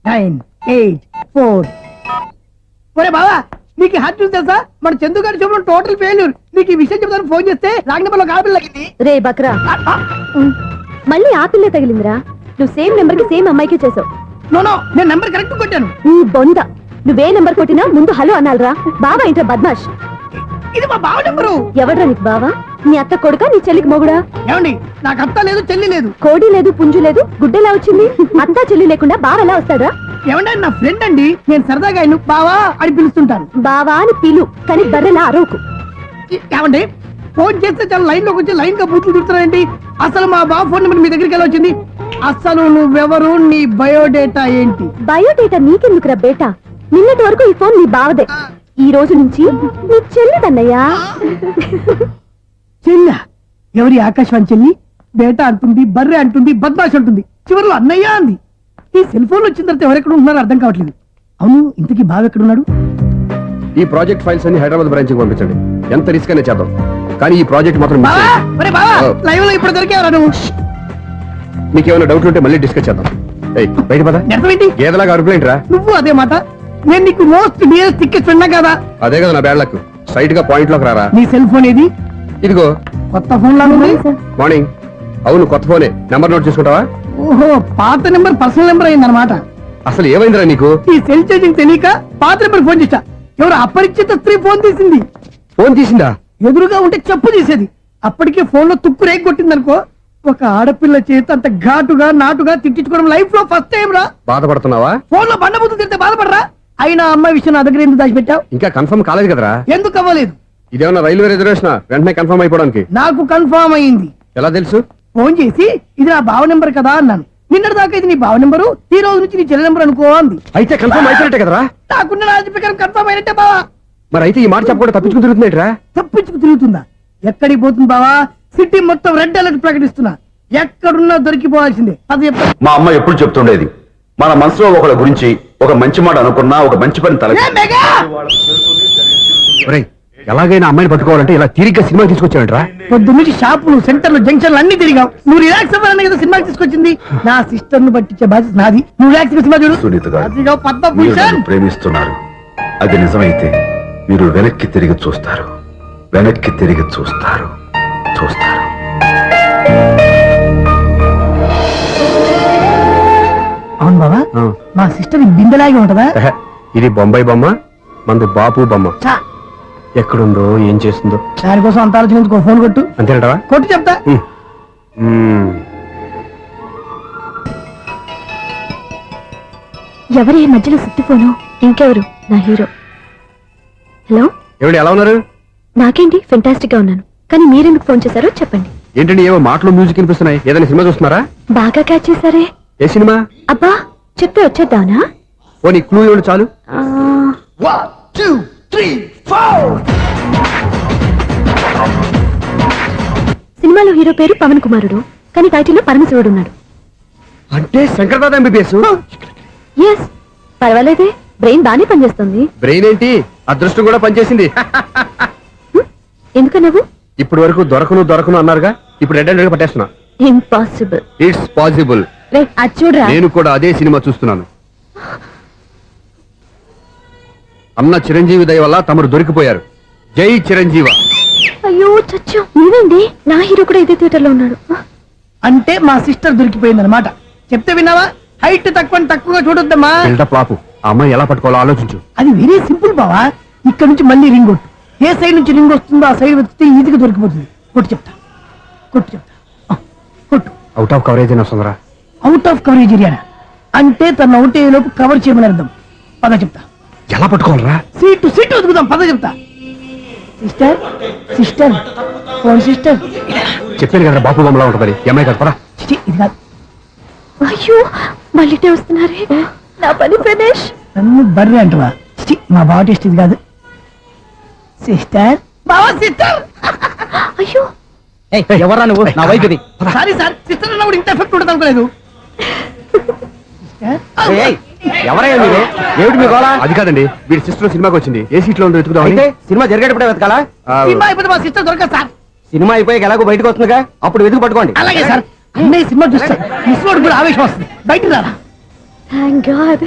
9, 8, 4. ఒరే బావా, నీకు హార్ట్ చూసి తెలుసా? మన చందు గారి శుభ్రం టోటల్ ఫెయిల్యూర్. నీకు ఈ విషయం చెప్తాను ఫోన్ చేస్తే రాంగ్ నెంబర్ లో ఆడపిల్ల తగ్గింది. రే బక్రా, మళ్ళీ ఆ పిల్లే తగిలిందిరా. నువ్వు సేమ్ నెంబర్ కి సేమ్ అమ్మాయికే చేసావు. నో నో, నేను నెంబర్ కరెక్ట్ కొట్టాను. ఈ బొంద, నువ్వే నెంబర్ కొట్టినా ముందు హలో అనాలరా. బావా ఇంట్లో బద్మాష్. ఇది మా బావ నెంబరు. ఎవడ్రా నీకు బావా? నీ అత్త కొడుకా, నీ చెల్లికి మొగుడా? ఏమండి, నాకు అత్త లేదు చెల్లి లేదు. కోడి లేదు పుంజు లేదు, గుడ్డెలా వచ్చింది? అత్త చెల్లి లేకుండా బావ ఎలా వస్తాడా? ఏమండి, నా ఫ్రెండ్ అండి, నేను సరదాగా ఆయన బావా అని పిలుస్తుంటాను. బావా అని పిలు, కానీ బర్రెలా అరవకు. ఏమండి, ఫోన్ చేస్తే చాలా లైన్ లోకి వచ్చి లైన్ గా బూతులు తిడుతున్నారండి. అసలు మా బావ ఫోన్ నెంబర్ మీ దగ్గరికి ఎలా వచ్చింది? అసలు నువ్వెవరు, నీ బయోడేటా ఏంటి? బయోడేటా నీకెందుకురా బేటా? నిన్నటి వరకు ఈ ఫోన్ నీ బావదే, ఈ రోజు నుంచి నీ చెల్లిదన్నయ్యా. చెల్లి? ఎవరి ఆకాశవాణి చెల్లి? బేటా అంటుంది, బర్రె అంటుంది, బద్మాష్ అంటుంది, చివరిలో అన్నయ్య అంది. ఈ సెల్ ఫోన్ వచ్చిన తర్వాత ఎవరెక్కడ ఉంటున్నారో అర్థం కావట్లేదు. అవును, ఇంతకీ బావ ఎక్కడున్నాడు? ఈ ప్రాజెక్ట్ ఫైల్స్ అన్ని హైదరాబాద్ బ్రాంచ్ కి పంపించండి. ఎంత రిస్క్ అయినా చేద్దాం, కానీ ఈ ప్రాజెక్ట్ మాత్రం miss బావా, చేయొద్దు. ఒరే బావా, లైవ్ లో ఇప్పుడు దొరికేవరా నువ్వు? మీకు ఏమైనా డౌట్ ఉంటే మళ్ళీ డిస్కస్ చేద్దాం. ఏయ్, బయట పద. నిజమేంటి? గేదలాగా అరుపులేంటి రా? నువ్వు అదే మాట. నేను నీకు మోస్ట్ డియర్ టికెట్ విన్నా కదా. అదే కదా నా బ్యాడ్ లక్. స్ట్రైట్ గా పాయింట్ లోకి రారా. నీ సెల్ ఫోన్ ఏది? ఇదిగో కొత్త ఫోన్ లాగా ఉంది. మార్నింగ్. అవును, కొత్త ఫోనే. నెంబర్ నోట్ చేసుకుంటావా? ఓహో, పాత నెంబర్ పర్సనల్ నెంబర్ అయిందన్నమాట. అసలు ఏమైందిరా నీకు? ఈ సెల్ చేంజింగ్ తెలియక పాత నెంబర్ ఫోన్ చేశా. ఎవరు అపరిచిత స్త్రీ ఫోన్ తీసింది. ఫోన్ తీసిందా? ఎదురుగా ఉంటే చెప్పు తీసేది. అప్పటికే ఫోన్ లో తుక్కు రేగి కొట్టిందనుకో. ఒక ఆడపిల్ల చేత అంత ఘాటుగా నాటుగా తిట్టించుకోవడం లైఫ్ లో ఫస్ట్ టైం రా. బాధపడుతున్నావా? ఫోన్ లో బండబుద్ధి తిడితే బాధపడరా? అయినా అమ్మాయి విషయం నా దగ్గర ఎందుకు దాచిపెట్టావు? ఇంకా కన్ఫర్మ్ కాలేదు కదరా. ఎందుకు అవ్వలేదు? ఇదేమన్నా రైల్వే రిజర్వేషన్? వెంటనే కన్ఫర్మ్ అయిపోవడానికి. నాకు కన్ఫర్మ్ అయింది. ఎలా తెలుసు? ఫోన్ చేసి ఇది నా బావ నెంబర్ కదా అన్నాను. నిన్నటి దాకా ఇది నీ బావ నెంబరు, ఈ రోజు నుంచి నీ చెల్లి నెంబర్ అనుకో అంది. అయితే కన్ఫర్మ్ అయిపోయినట్టే కదరా. నాకున్న రాజు ప్రకారం కన్ఫర్మ్ అయినట్టే బావా. మరి అయితే ఈ మాట చెప్పకుండా తప్పించుకుని తిరుగుతున్నట్రా? తప్పించుకు తిరుగుతుందా? ఎక్కడికి పోతుంది బావా? సిటీ మొత్తం రెడ్ అలర్ట్ ప్రకటిస్తున్నా. ఎక్కడున్నా దొరికిపోవాల్సిందే. అది మా అమ్మ ఎప్పుడు చెప్తుండేది, మన మనసులో ఒకళ్ళ గురించి ఒక మంచి మాట అనుకున్నా ఒక మంచి పని తల. ఎలాగైనా అమ్మాయిని పట్టుకోవాలంటే ఇలా తిరిగ్గా సినిమా తీసుకొచ్చాడంట్రా. పొద్దున్నుంచి షాపులు సెంటర్లు జంక్షన్లు అన్ని తిరిగావు. నువ్వు రిలాక్స్ అవ్వాలని కదా సినిమాకి తీసుకొచ్చింది. నా సిస్టర్ ను పట్టించే బాధ్యత నాది. నువ్వు రిలాక్స్ సినిమా చూడు. సునీత గారు, అదిగో మీరు పద్మభూషణ్. నన్ను ప్రేమిస్తున్నారు. అది నిజమైతే మీరు వెనక్కి తిరిగి చూస్తారు. వెనక్కి తిరిగి చూస్తారు. చూస్తారు. అవును బాబా, ఆ. మా సిస్టర్ బిందెలాగే ఉంటదా? ఎహె, ఇది బొంబాయి బొమ్మ, మంది బాపు బొమ్మ. చా, ఎక్కడుందో ఏం చేస్తుందో దానికోసం అంత ఆలోచించుకో. ఫోన్ కొట్టు. అంతేనంటావా? కొట్టు చెప్తా. ఎవరు ఈ మధ్యలో సుత్తిపోను? ఇంకెవరు? నా హీరో. హలో, ఏమిటి ఎలా ఉన్నారు? నాకేంటి ఫెంటాస్టిక్ గా ఉన్నాను, కానీ మీరెందుకు ఫోన్ చేశారో చెప్పండి. ఏంటండి ఏవో మాటలు మ్యూజిక్ వినిపిస్తున్నాయి. ఏదైనా సినిమా చూస్తున్నారా? బాగా క్యాచ్ చేశారే. ఏ సినిమా? అబ్బా, చెప్తే వచ్చేద్దానా? ఓ నీ క్లూ ఇవ్వండి చాలు. సినిమాలో హీరో పేరు పవన్ కుమారుడు, కానీ టైటిల్లో పరమశివుడు ఉన్నాడు. అంటే శంకర్దాద ఎంబీబీఎస్. ఎస్, పర్వాలేదే, బ్రెయిన్ బానే పనిచేస్తుంది. బ్రెయిన్ ఏంటి, అదృష్టం కూడా పనిచేసింది. ఎందుకు నువ్వు? ఇప్పటి వరకు దొరకను అన్నారుగా, ఇప్పుడు రెడ్ హ్యాండెడ్ గా పట్టేస్తున్నా. ఇంపాసిబుల్. It's possible. రే, అది చూడరా. నేను కూడా అదే సినిమా చూస్తున్నాను. అన్న చిరంజీవి దయ వల్ల తమరు దొరికిపోయారు. జై చిరంజీవ. అయ్యో చచ్చు, నీవేంటి? నా హీరో కూడా ఇదే థియేటర్ లో ఉన్నాడు. అంటే మా సిస్టర్ దొరికిపోయింది అనమాట. చెప్తే విన్నావా? హైట్ తక్కువగా చూడొద్దమ్మా. బిల్డప్ లాపు. ఆ అమ్మాయి ఎలా పట్టుకోవాలో ఆలోచించు. అది వెరీ సింపుల్ బావా. ఇక్కడ నుంచి మళ్ళీ రింగ్ కొట్టు. ఏ సైడ్ నుంచి రింగ్ వస్తుందో ఆ సైడ్ వస్తే ఈజీగా దొరికిపోతుంది. కొట్టు చెప్తా. ఆ, కొట్టు. అవుట్ ఆఫ్ కవరేజ్ అయినా వస్తుందిరా. అవుట్ ఆఫ్ కవరేజ్ ఏరియా అంటే తన అవుట్ అయ్యే లోపు కవర్ చేయమని అర్థం. పద చెప్తా. ఎలా పట్టుకోవాలరా? సీటు వదుకుదాం. పద చెప్తా. Sister phone sister. చెప్పాను కదా బాపు బొమ్మలా ఉంటుంది. ఎంఐ కదా పరా. చిచి, ఇది కాదు. అయ్యో, మళ్ళీ వస్తున్నారే. నా పని ఫినిష్. నన్ను బర్రె అంటవా? చిచి, మా బావ టేస్ట్ ఇది కాదు. సిస్టర్, బావా సిస్టర్. అయ్యో, ఎవరా నువ్వు? నా వైపు ఇది. సారీ సార్, సిస్టర్ అన్నప్పుడు ఇంత ఎఫెక్ట్ ఉంటుంది అనుకోలేదు. ఎవరయ్యా మీరు? ఏమిటి మీ గోళ? అది కాదండి, వీడి సిస్టర్ సినిమాకి వచ్చింది. ఏ సీట్ లో ఉందో వెతుకుదాం. అయితే సినిమా జరిగేటప్పుడే వెతకాలా? సినిమా అయిపోతే మా సిస్టర్ దొరకదు సార్. సినిమా అయిపోయాక ఎలాగో బయటకు వస్తుందిగా, అప్పుడు వెతుకు పట్టుకోండి. అలాగే సార్. అన్నయ్య సినిమా చూస్తారు. మిస్వాడు కూడా ఆవేశం వస్తుంది. బయట రారా. Thank God.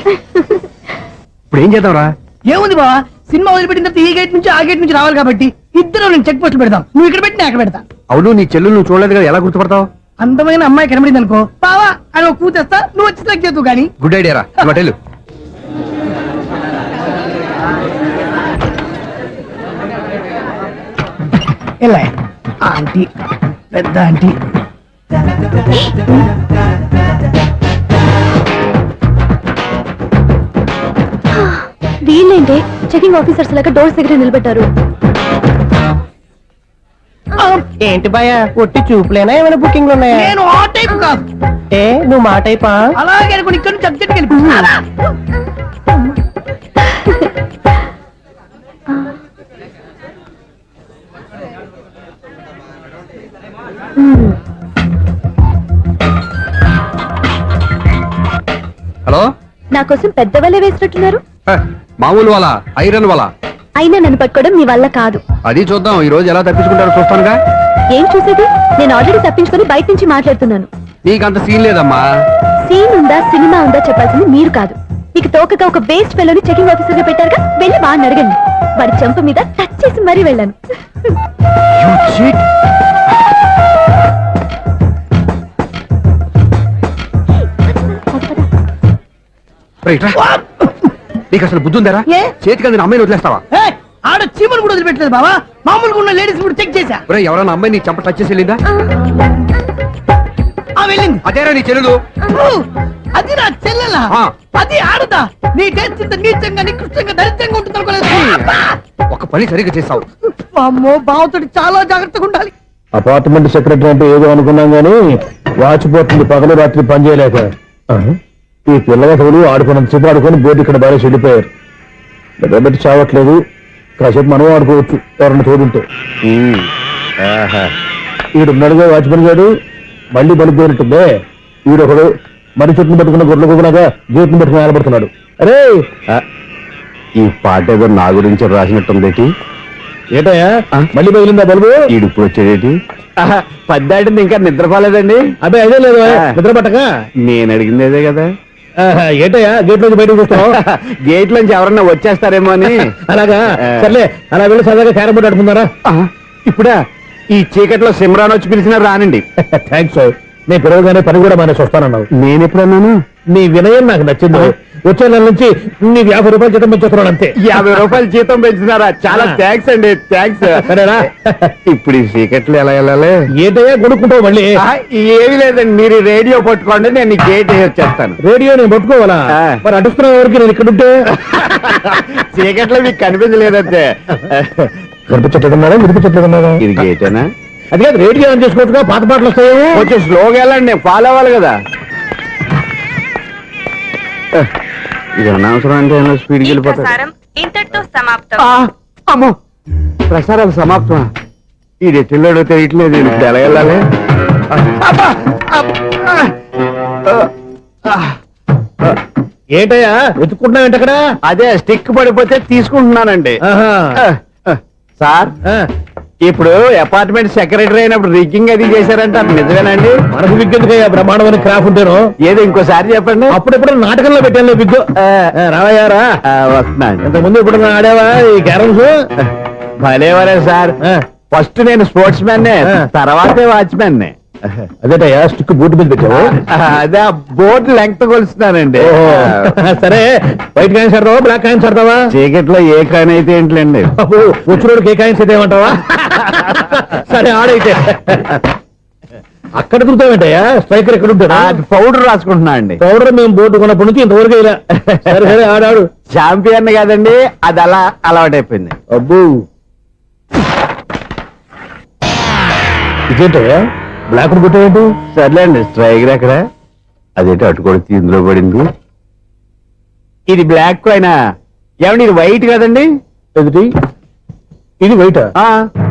ఇప్పుడు ఏం చేద్దాంరా? ఏముంది బావా, సినిమా వదిలిపెట్టిన తర్వాత ఈ గేట్ నుంచి ఆ గేట్ నుంచి రావాలి కాబట్టి ఇద్దరు నేను చెక్ పోస్ట్ పెడతాం. నువ్వు ఇక్కడ పెట్టి నేను అక్కడ పెడతా. అవును, నీ చెల్లెలు నువ్వు చూడలేదు కదా, ఎలా గుర్తుపడతావు? అందమైన అమ్మాయి కనబడింది అనుకో, బావా అని ఒక కూతేస్తా, నువ్వు వచ్చి సెలెక్ట్ చేద్దు కానీ. గుడ్ ఐడియా రా. హోటల్ ఎలా ఆంటీ, పెద్ద ఆంటీ. వీళ్ళేంటి చెకింగ్ ఆఫీసర్స్ లాగా డోర్స్ దగ్గర నిలబెట్టారు. ఏంటి భయ ఒట్టి చూపులేనా ఏమైనా బుకింగ్లు ఉన్నాయా? నేను ఆ టైప్ కాదు. ఏ నువ్వు మా టైపా? అలాగే అనుకుని ఇక్కడ నుంచి అర్జెంట్కి వెళ్ళిపో. హలో, నా కోసం పెద్ద వలే వేసినట్టున్నారు. మామూలు వాళ్ళ ఐరన్ వాళ్ళ. అయినా నన్ను పట్టుకోవడం మీ వల్ల కాదు. అది చూద్దాం, ఈ రోజు ఎలా తప్పించుకుంటారో చూస్తానుగా. ఏం చూసేది? నేను ఆల్రెడీ తప్పించుకొని బయట నుంచి మాట్లాడుతున్నాను. నీకంత సీన్ లేదమ్మా. సీన్ ఉందా సినిమా ఉందా చెప్పాల్సింది మీరు కాదు. మీకు తోకగా ఒక బేస్ట్ ఫెలోని చెకింగ్ ఆఫీసర్ గా పెట్టారుగా, వెళ్ళి వాడిని అడగండి. వాడి చెంప మీద టచ్ చేసి మరీ వెళ్ళాను. నీకు అసలు బుద్ధి ఉందారా? ఏ? చేతికి అందిన అమ్మాయిని వదిలేస్తావా? ఏయ్, ఆడ చీమలు కూడా వదిలిపెట్టలేదు బావా. మామూలుగా ఉన్న లేడీస్ కూడా చెక్ చేశా. ఒరే, ఎవరైనా అమ్మాయి నీ చెంప టచ్ చేసి వెళ్ళిందా? ఆ వెళ్ళింది. అదేరా నీ చెల్లెలు. అది నా చెల్లెలా? ఆ. అది ఆడదా? నీ టేస్ట్ ఇంత నీచంగా నికృష్టంగా దరిద్రంగా ఉంటుంది అనుకోలేదు. ఒక పని సరిగ్గా చేస్తావు. అమ్మో, బావతోటి చాలా జాగ్రత్తగా ఉండాలి. అపార్ట్మెంట్ సెక్రటరీ అంటే ఏదో అనుకున్నాం గానీ వాచిపోతుంది పగలు రాత్రి పని చేయలేక. ఈ పిల్లవాడు ఆడుకున్నంత సేపు ఆడుకొని బోర్డు ఇక్కడ బాగా చెడిపోయారు. నిద్రబెట్టి చావట్లేదు. కాసేపు మనం ఆడుకోవచ్చు ఎవరన్నా తోడుంటే. ఈడున్నాడుగా వాచ్మెన్ గారు, మళ్ళీ బలిపోయినట్టుందే. ఈడొకడు మరి చెట్టును పట్టుకున్న గొడ్ల కుక్కలాగా గేట్ని పట్టుకుని ఆడబడుతున్నాడు. అరే, ఈ పాట ఏదో నా గురించి రాసినట్టుంది. ఏటయ్యా మళ్ళీ పగిలిందా బల్బు? ఈడుపు వచ్చేటి పద్దాటింది ఇంకా నిద్రపోలేదండి. అదే అదే లేదు నిద్ర పట్టక. నేను అడిగింది అదే కదా. ఏటయ్యా గేట్ నుంచి బయటకు చూస్తావు? గేట్ నుంచి ఎవరన్నా వచ్చేస్తారేమో అని. అలాగా సర్లే, అలా వెళ్ళి సరదాగా క్యారం బోర్డు ఆడుకున్నారా? ఇప్పుడా ఈ చీకట్లో సిమ్రాన్ వచ్చి పిలిచినా రానండి. థ్యాంక్స్. నేను పిలవగానే పని కూడా మానేసి వస్తానన్నావు. నేను ఎప్పుడన్నాను? నీ వినయం నాకు నచ్చింది. వచ్చే నెల నుంచి నీకు 50 రూపాయలు జీతం పెంచుతున్నాను అంతే. 50 రూపాయలు జీతం పెంచుతున్నారా? చాలా థ్యాంక్స్ అండి, థ్యాంక్స్. సరేనా? ఇప్పుడు ఈ చీకట్లు ఎలా వెళ్ళాలి? ఏంటయ్యా కొనుక్కుంటావు మళ్ళీ? ఏమి లేదండి, మీరు రేడియో పట్టుకోండి, నేను గేట్ వచ్చేస్తాను. రేడియో నేను పట్టుకోవాలా? మరి అడుస్తున్న వరకు నేను ఇక్కడ ఉంటే చీకట్లో మీకు కనిపించలేదంతే. కనిపించట్లేదన్నారా? వినిపించట్లేదన్నారా? ఇది గేటేనా? అది కాదు, రేడియో ఆన్ చేసుకోవచ్చుగా, పాత పాటలు వస్తాయేమో. కొంచెం స్లోగా వెళ్ళండి, నేను ఫాలో అవ్వాలి కదా. ఇది అనవసరం అంటే స్పీడ్కి వెళ్ళిపోతాడు. ఇంతటితో సమాప్తం. అమ్మో, ప్రసారాలు సమాప్తం. ఈ రెట్టిల్లోడో తెలియట్లేదు, ఇప్పుడు ఎలా వెళ్ళాలి? ఏంటయ్యా వెతుక్కుంటున్నావు ఏంటక్కడ? అదే స్టిక్ పడిపోతే తీసుకుంటున్నానండి. సార్, ఇప్పుడు అపార్ట్మెంట్ సెక్రటరీ అయినప్పుడు రిగ్గింగ్ అది చేశారంటే అది నిజమేనండి? మనకు విగ్గెందుకయ్యా, బ్రహ్మాండమైన క్రాఫ్ ఉంటాను. ఏదో ఇంకోసారి చెప్పండి. అప్పుడెప్పుడు నాటకంలో పెట్టాను విగ్గు. రావయ్యారా? వస్తున్నాను. ఇంతకుముందు ఇప్పుడు ఆడావా ఈ క్యారమ్స్? భలేవరే సార్, ఫస్ట్ నేను స్పోర్ట్స్ మ్యాన్, తర్వాతే వాచ్మెన్. అదేటయ్యా స్టిక్ బూట్ మీద పెట్టావు? అదే ఆ బోర్డు లెంగ్త్ కొలుస్తున్నానండి. సరే, వైట్ కాయిన్స్ ఆడతావా, బ్లాక్ కాయిన్స్ ఆడతావా? చీకట్లో ఏ కాయిన్ అయితే ఏంటండి? వచ్చినోడికి ఏ కాయిన్స్ అయితే ఏమంటావా? సరే ఆడైతే. అక్కడ దొరుకుతావేంటయ్యా? స్ట్రైకర్ ఎక్కడ ఉంటాడా? పౌడర్ రాసుకుంటున్నా అండి. పౌడర్ మేము బోర్డు కొన్నప్పటి నుంచి ఇంతవరకు ఇలా. సరే సరే ఆడాడు. ఛాంపియన్ కాదండి, అది అలా అలవాటైపోయింది. అబ్బు, ఇదేంటయ్యా బ్లాక్ కొట్టేంటి? సర్లేండి, స్ట్రైకర్ ఎక్కడ? అదేంటి అటుకొడితే ఇందులో పడింది. ఇది బ్లాక్ కాయిన్. ఏమండి ఇది వైట్ కదండి? ఎదుటి ఇది వైటా?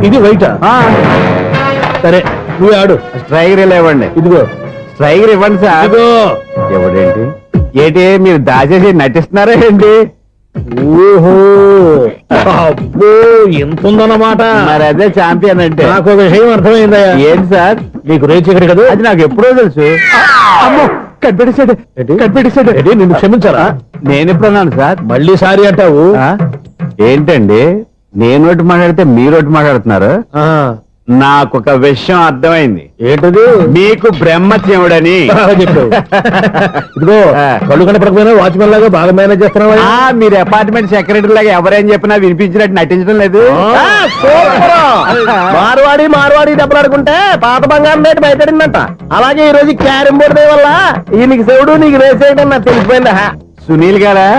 ఇది వైటా? సరే నువ్వు ఆడు. స్ట్రైకర్ ఇలా ఇవ్వండి. ఇదిగో స్ట్రైకర్ ఇవ్వండి సార్. ఇదిగో. ఎవడేంటి ఏంటి మీరు దాచేసి నటిస్తున్నారా ఏంటి? ఓహో, అబ్బో ఎంత ఉందన్నమాట. మరి అదే ఛాంపియన్ అంటే. నాకు ఒక విషయం అర్థమైందయ్యా. ఏంటి సార్? నీకు రేచి ఇక్కడ కదా? అది నాకు ఎప్పుడో తెలుసు. అమ్మో, కనిపెట్టేశాడు, కనిపెట్టేశాడు. నిన్ను క్షమించారా? నేను ఎప్పుడన్నాను సార్? మళ్ళీ సారీ అంటావు? ఏంటండి, నేను ఒకటి మాట్లాడితే మీరు ఒకటి మాట్లాడుతున్నారు. నాకు ఒక విషయం అర్థమైంది. ఏంటది? మీకు బ్రహ్మత్యముడని చెప్పావు. ఇదిగో కళ్ళు కనపడకపోయినా వాచ్మెన్ లాగా బాగా మేనేజ్ చేస్తున్నావా? మీరు అపార్ట్మెంట్ సెక్రటరీ లాగా ఎవరేం చెప్పినా వినిపించినట్టు నటించడం లేదు. మార్వాడి దెబ్బలాడుకుంటే పాత బంగారం రేటు బయటడిందంట. అలాగే ఈ రోజు క్యారం బోర్డు వల్ల ఈయనకి శివుడు నీకు రేసేయడం నాకు తెలిసిపోయిందా? సునీల్ గారా,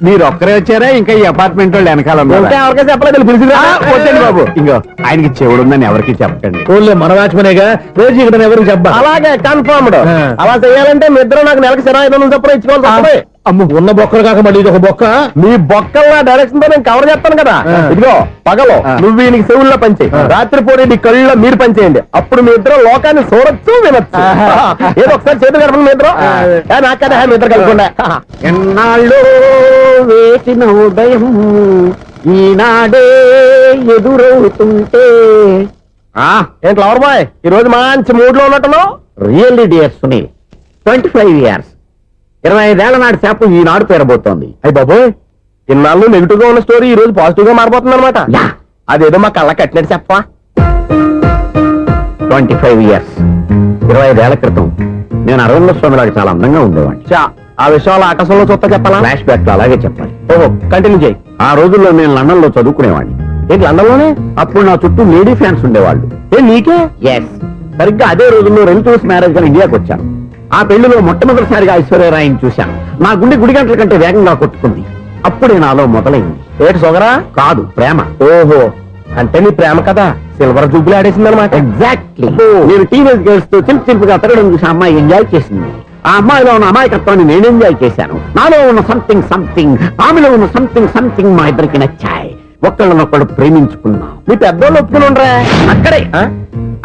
మీరు ఒక్కరే వచ్చారా? ఇంకా ఈ అపార్ట్మెంట్ వాళ్ళు వెనకాల ఎవరికీ చెప్పలేదు, పిలిచిందా? వద్దండి బాబు, ఇంకో ఆయనకి చెవుడుందని ఎవరికి చెప్పకండి. ఓన్లీ మన వాచ్మనేగా, రోజు ఇక్కడ ఎవరికి చెప్పా. అలాగే కన్ఫర్మ్డ్. అలా చేయాలంటే మీ ఇద్దరు నాకు నెలకు 2500 చొప్పున ఇచ్చుకోవాలి. అమ్మ, ఉన్న బొక్కలు కాక మళ్ళీ ఇది ఒక బొక్క. మీ బొక్కల డైరెక్షన్ తో నేను కవర్ చేస్తాను కదా. ఇదిగో పగలో నువ్వు ఈయనకి చెవుల్లో పంచే, రాత్రిపూట నీ కళ్ళలో మీరు పనిచేయండి. అప్పుడు మీ ఇద్దరు లోకాన్ని చూడొచ్చు, వినొచ్చు. ఏదో ఒకసారి చేతులు కలపండి మీ ఇద్దరు. నాకదా మీ ఇద్దరు కలపకుండా. ఎన్నాళ్ళు వేసిన ఉదయం ఈనాడే ఎదురవుతుంటే. ఏంటి లవర్ బాయ్, ఈ రోజు మంచి మూడ్ లో ఉన్నట్టున్నావు? రియల్లీ డియర్ సునీల్, 25 years, 25 ఏళ్ల నాటి చేప ఈనాడు పేరబోతోంది. అయ్యి బాబోయ్, ఇన్నాళ్ళు నెగిటివ్ గా ఉన్న స్టోరీ ఈ రోజు పాజిటివ్ గా మారిపోతుంది అనమాట. అదేదో మా కళ్ళ కట్టినట్టు చెప్పా. 25 years, 25 ఏళ్ల క్రితం నేను అరవింద స్వామి లాగా చాలా అందంగా ఉండేవాడిని. ఆ విషయాలు ఆకాశంలో చూస్తా చెప్పాలా? ఫ్లాష్ బ్యాక్ లో అలాగే చెప్పాలి. ఓహో, కంటిన్యూ చేయి. ఆ రోజుల్లో నేను లండన్ లో చదువుకునేవాడిని. ఏంటి లండన్ లోనే? అప్పుడు నా చుట్టూ లేడీ ఫ్యాన్స్ ఉండేవాళ్ళు. నీకే? ఎస్, సరిగ్గా అదే రోజుల్లో రిలేటివ్స్ మ్యారేజ్ గా ఇండియాకి వచ్చాను. ఆ పెళ్లిలో మొట్టమొదటిసారిగా ఐశ్వర్యరాయని చూశాను. నా గుండె గుడి గంటల కంటే వేగంగా కొట్టుకుంది. అప్పుడే నాలో మొదలైంది. ఏటి సొగరా? కాదు, ప్రేమ. ఓహో, అంటే నీ ప్రేమ కదా సిల్వర్ జూబ్లీ ఆడేసింది అనమాట. ఎగ్జాక్ట్లీ. నేను టీనేజ్ గర్ల్స్ తో చిలిపి చిలిపిగా తిరగడం చూసి అమ్మాయి ఎంజాయ్ చేసింది. ఆ అమ్మాయిలో ఉన్న అమాయకత్వాన్ని నేను ఎంజాయ్ చేశాను. నాలో ఉన్న సంథింగ్ ఆమెలో ఉన్న సంథింగ్ మా ఇద్దరికి నచ్చాయి. ఒక్కళ్ళనొక్కడు ప్రేమించుకున్నాం. నీ పెద్దోళ్ళు ఒప్పుకుని ఉండరా?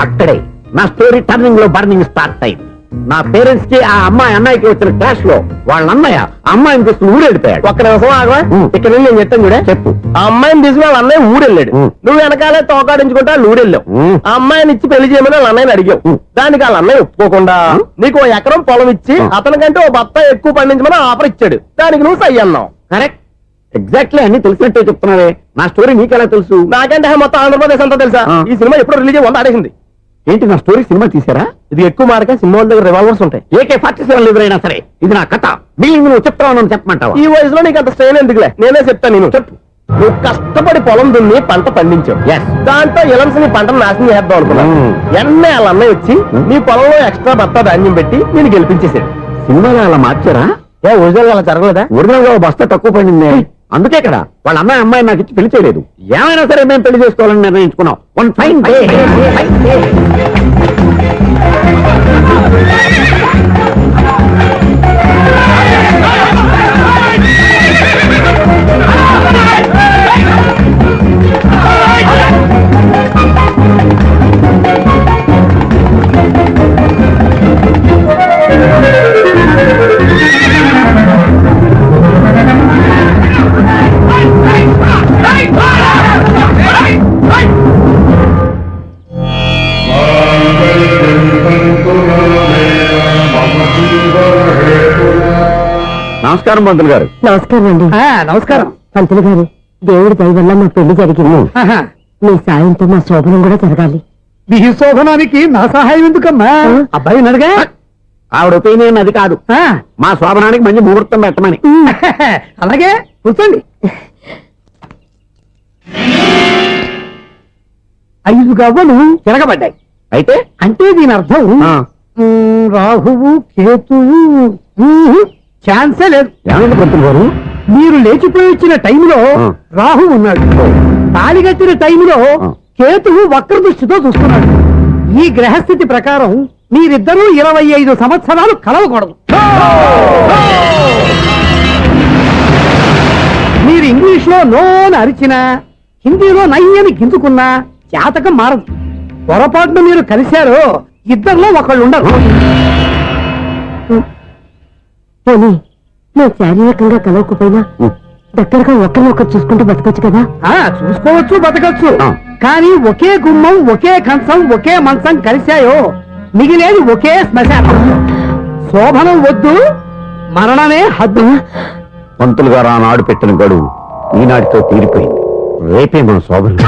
అక్కడే నా స్టోరీ టర్నింగ్ లో బర్నింగ్ స్టార్ట్ అయింది. నా పేరెంట్స్ కి ఆ అమ్మాయి అన్నయ్యకి వచ్చిన క్లాష్ లో వాళ్ళ అన్నయ్య ఆ అమ్మాయిని తీసుకుని ఊరెళ్ళిపోయాడు. ఒక్క నిమిషం ఆగవా? ఇక్కడ నుండి నేను చెప్తాను కూడా చెప్పు. ఆ అమ్మాయిని తీసుకుని వాళ్ళ అన్నయ్య ఊరెళ్ళాడు. నువ్వు వెనకాలే తోకాడించుకుంటా వాళ్ళు ఊరెళ్ళావు. ఆ అమ్మాయిని ఇచ్చి పెళ్లి చేయమని వాళ్ళ అన్నయ్యని అడిగావు. దానికి వాళ్ళ అన్నయ్య ఒప్పుకోకుండా నీకు 1 ఎకరం పొలం ఇచ్చి అతనికంటే 1 బత్త ఎక్కువ పండించమని ఆఫర్ ఇచ్చాడు. దానికి నువ్వు సై అన్నావు. కరెక్ట్, ఎగ్జాక్ట్లీ అన్ని తెలిసినట్టే చెప్తున్నావే. నా స్టోరీ నీకెలా తెలుసు? నాకంటే మొత్తం ఆంధ్రప్రదేశ్ అంతా తెలుసా? ఈ సినిమా ఎప్పుడు రిలీజ్ 100 ఆడేసింది. ఏంటి నా స్టోరీ సినిమా తీసారా? ఇది ఎక్కువ మార్క సినిమా వాళ్ళ దగ్గర రివాల్వర్స్ ఉంటాయి. AK-47 ఎదురైనా సరే ఇది నా కథ. మిగిలింది నువ్వు చెప్తావు చెప్పమంటావా? ఈ వయసులో నీకు అంత స్ట్రెయిన్ ఎందుకులే, నేనే చెప్తాను. నేను చెప్పు. నువ్వు కష్టపడి పొలం దున్ని పంట పండించావు. దాంతో ఇలంస్ నీ పంటను నాశనం చేద్దాం అనుకున్నావు. ఎన్నే వాళ్ళ అన్నయ్య వచ్చి నీ పొలంలో ఎక్స్ట్రా బత్తా ధాన్యం పెట్టి నేను గెలిపించేసాడు. సినిమాలో అలా మార్చారా? ఒరిజినల్ అలా జరగలేదా? ఒరిజినల్ గా బస్తా తక్కువ పడింది. అందుకే కదా వాళ్ళ అమ్మాయి నాకు ఇచ్చి పెళ్లి చేయలేదు. ఏమైనా సరే మేము పెళ్లి చేసుకోవాలని నిర్ణయించుకున్నాం. One fine day. నమస్కారం పంతులు గారు. నమస్కారం అండి. నమస్కారం. పంతులు గారు, దేవుడి దయ వల్ల మా పెళ్లి జరిగింది. మీ సాయంతో మా శోభనం కూడా జరగాలి. మీ శోభనానికి నా సహాయం ఎందుకమ్మా? అబ్బాయి ఉన్నాడుగా. ఆవిడ ఒపీనియన్ అది కాదు. మా శోభనానికి మంచి ముహూర్తం పెట్టమని. అలాగే కూర్చోండి. 5 గవ్వలు తిరగబడ్డాయి. అయితే అంటే దీని అర్థం రాహువు కేతువు ఛాన్సే లేదు. ఏమండి పంతులు గారు, మీరు లేచిపోయి వచ్చిన టైంలో రాహు ఉన్నాడు. తాళిగట్టిన టైంలో కేతువు వక్ర దృష్టితో చూస్తున్నాడు. ఈ గ్రహస్థితి ప్రకారం మీరిద్దరూ 25 సంవత్సరాలు కలవకూడదు. మీరు ఇంగ్లీష్ లో నోని అరిచినా, హిందీలో నయ్యని గింజుకున్నా జాతకం మారదు. పొరపాటున మీరు కలిశారో ఇద్దరిలో ఒకళ్ళు ఉండరు. పోనీ మేము శారీరకంగా కలవకపోయినా దగ్గరగా ఒకరినొకరు చూసుకుంటూ బతకొచ్చు కదా. చూసుకోవచ్చు, బతకచ్చు. కానీ ఒకే గుమ్మం, ఒకే కంచం, ఒకే మంచం కలిశాయో మిగిలేది ఒకే శ్మశానం. శోభనం వద్దు, మరణమే హద్దు. పంతులు గారు ఆనాడు పెట్టిన గడువు ఈనాటితో తీరిపోయింది. రేపే మన శోభనం.